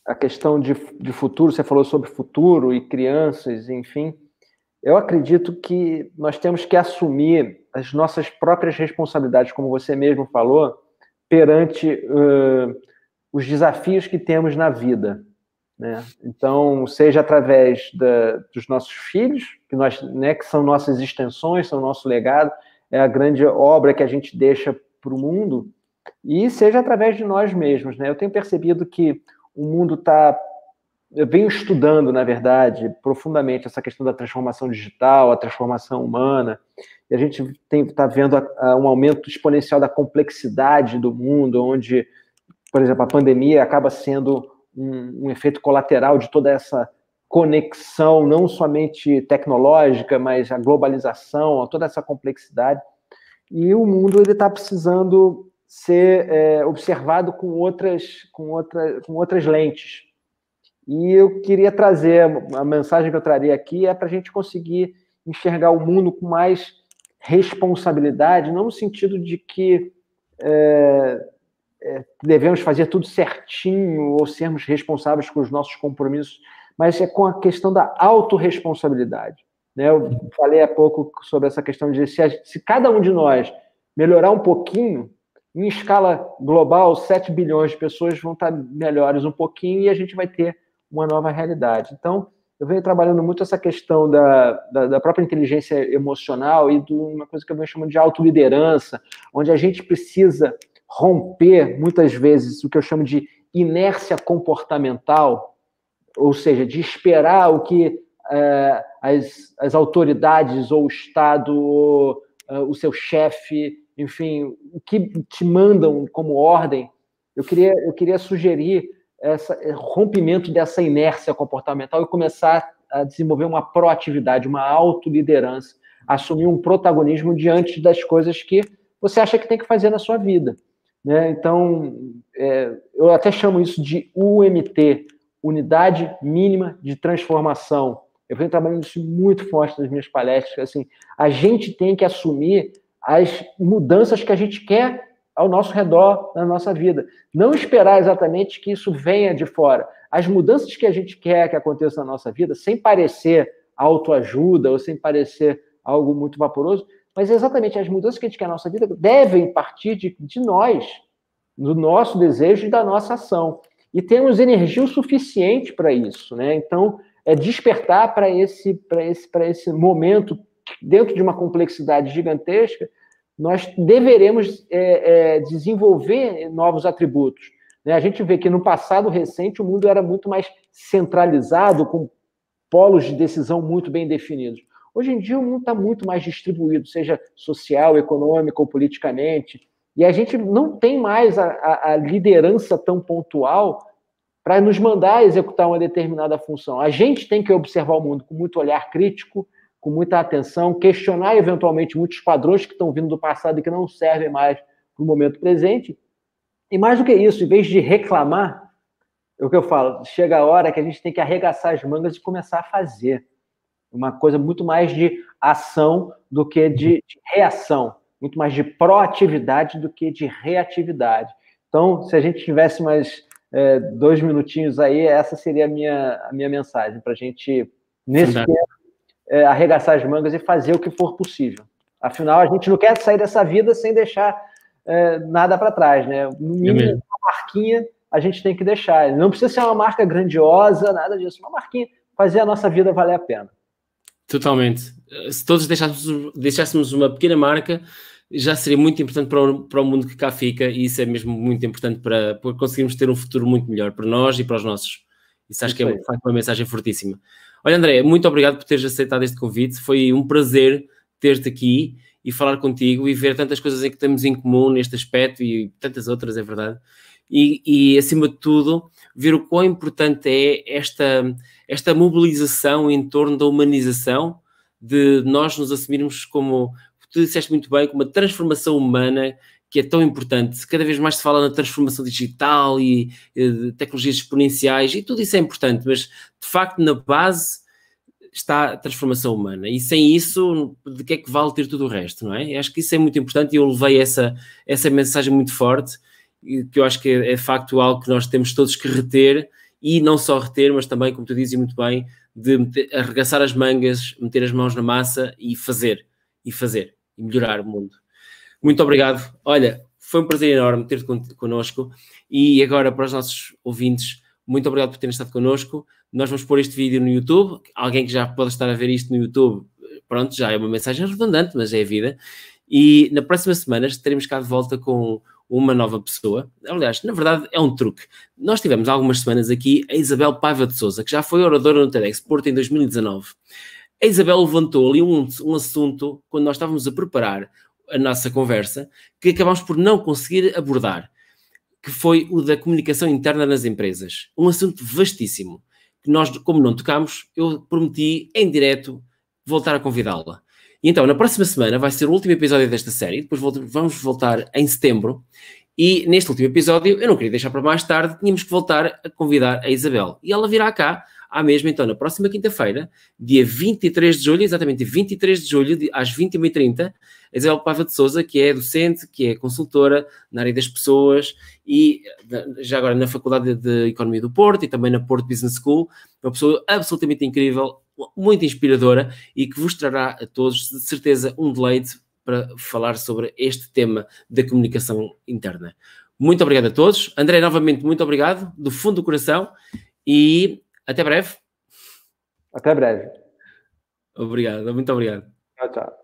a questão de futuro. Você falou sobre futuro e crianças, enfim. Eu acredito que nós temos que assumir as nossas próprias responsabilidades, como você mesmo falou, perante os desafios que temos na vida. né? Então, seja através dos nossos filhos, que, né, que são nossas extensões, são nosso legado, é a grande obra que a gente deixa para o mundo, e seja através de nós mesmos, né? Eu tenho percebido que o mundo está... Eu venho estudando, na verdade, profundamente essa questão da transformação digital, a transformação humana, e a gente está vendo um aumento exponencial da complexidade do mundo, onde, por exemplo, a pandemia acaba sendo um efeito colateral de toda essa conexão, não somente tecnológica, mas a globalização, toda essa complexidade. E o mundo está precisando ser observado com outras lentes. E eu queria trazer, a mensagem que eu traria aqui é para a gente conseguir enxergar o mundo com mais responsabilidade, não no sentido de que devemos fazer tudo certinho ou sermos responsáveis por os nossos compromissos, mas é com a questão da autorresponsabilidade, né? Eu falei há pouco sobre essa questão de se cada um de nós melhorar um pouquinho, em escala global, 7 bilhões de pessoas vão estar melhores um pouquinho e a gente vai ter uma nova realidade. Então, eu venho trabalhando muito essa questão da própria inteligência emocional e de uma coisa que eu venho chamando de autoliderança, onde a gente precisa romper, muitas vezes, o que eu chamo de inércia comportamental, ou seja, de esperar o que as autoridades ou o Estado, ou, o seu chefe, enfim, o que te mandam como ordem. Eu queria sugerir esse rompimento dessa inércia comportamental e começar a desenvolver uma proatividade, uma autoliderança, assumir um protagonismo diante das coisas que você acha que tem que fazer na sua vida, né? Então, eu até chamo isso de UMT, Unidade Mínima de Transformação. Eu venho trabalhando isso muito forte nas minhas palestras. Assim, a gente tem que assumir as mudanças que a gente quer ao nosso redor, na nossa vida. Não esperar exatamente que isso venha de fora. As mudanças que a gente quer que aconteça na nossa vida, sem parecer autoajuda ou sem parecer algo muito vaporoso, mas exatamente as mudanças que a gente quer na nossa vida devem partir de nós, do nosso desejo e da nossa ação. E temos energia o suficiente para isso, né? Então, despertar para esse momento, dentro de uma complexidade gigantesca, nós deveremos desenvolver novos atributos, né? A gente vê que no passado recente o mundo era muito mais centralizado, com polos de decisão muito bem definidos. Hoje em dia o mundo está muito mais distribuído, seja social, econômico ou politicamente, e a gente não tem mais a liderança tão pontual para nos mandar executar uma determinada função. A gente tem que observar o mundo com muito olhar crítico, com muita atenção, questionar eventualmente muitos padrões que estão vindo do passado e que não servem mais para o momento presente. E mais do que isso, em vez de reclamar, é o que eu falo, chega a hora que a gente tem que arregaçar as mangas e começar a fazer. Uma coisa muito mais de ação do que de reação, muito mais de proatividade do que de reatividade. Então, se a gente tivesse mais 2 minutinhos aí, essa seria a minha mensagem para a gente, nesse tempo, arregaçar as mangas e fazer o que for possível. Afinal, a gente não quer sair dessa vida sem deixar nada para trás, né? No mínimo, uma marquinha a gente tem que deixar. Não precisa ser uma marca grandiosa, nada disso. Uma marquinha, fazer a nossa vida valer a pena. Totalmente. Se todos deixássemos uma pequena marca, já seria muito importante para o mundo que cá fica, e isso é mesmo muito importante para conseguirmos ter um futuro muito melhor para nós e para os nossos. Isso acho que é uma mensagem fortíssima. Olha, André, muito obrigado por teres aceitado este convite. Foi um prazer ter-te aqui e falar contigo e ver tantas coisas em que temos em comum neste aspecto e tantas outras, é verdade. E acima de tudo, ver o quão importante é esta mobilização em torno da humanização, de nós nos assumirmos como, tu disseste muito bem, como uma transformação humana que é tão importante. Cada vez mais se fala na transformação digital e de tecnologias exponenciais, e tudo isso é importante, mas de facto na base está a transformação humana, e sem isso, de que é que vale ter tudo o resto, não é? Acho que isso é muito importante e eu levei essa mensagem muito forte, que eu acho que é de facto algo que nós temos todos que reter, e não só reter, mas também, como tu dizes muito bem, de arregaçar as mangas, meter as mãos na massa e fazer, e melhorar o mundo. Muito obrigado. Olha, foi um prazer enorme ter-te connosco, e agora para os nossos ouvintes, muito obrigado por terem estado connosco. Nós vamos pôr este vídeo no YouTube. Alguém que já pode estar a ver isto no YouTube, pronto, já é uma mensagem redundante, mas é a vida. E na próxima semana estaremos cá de volta com uma nova pessoa. Aliás, na verdade, é um truque. Nós tivemos há algumas semanas aqui a Isabel Paiva de Sousa, que já foi oradora no TEDx Porto em 2019. A Isabel levantou ali um assunto, quando nós estávamos a preparar a nossa conversa, que acabámos por não conseguir abordar, que foi o da comunicação interna nas empresas. Um assunto vastíssimo, que nós, como não tocámos, eu prometi em direto voltar a convidá-la. E então, na próxima semana vai ser o último episódio desta série, depois vamos voltar em setembro, e neste último episódio, eu não queria deixar para mais tarde, tínhamos que voltar a convidar a Isabel. E ela virá cá, à mesma, então, na próxima quinta-feira, dia 23 de julho, exatamente 23 de julho, às 21h30, a Isabel Paiva de Sousa, que é docente, que é consultora na área das pessoas e já agora na Faculdade de Economia do Porto e também na Porto Business School, uma pessoa absolutamente incrível, muito inspiradora e que vos trará a todos, de certeza, um deleite para falar sobre este tema da comunicação interna. Muito obrigado a todos. André, novamente, muito obrigado, do fundo do coração, e até breve. Até breve. Obrigado, muito obrigado. Tchau, tchau.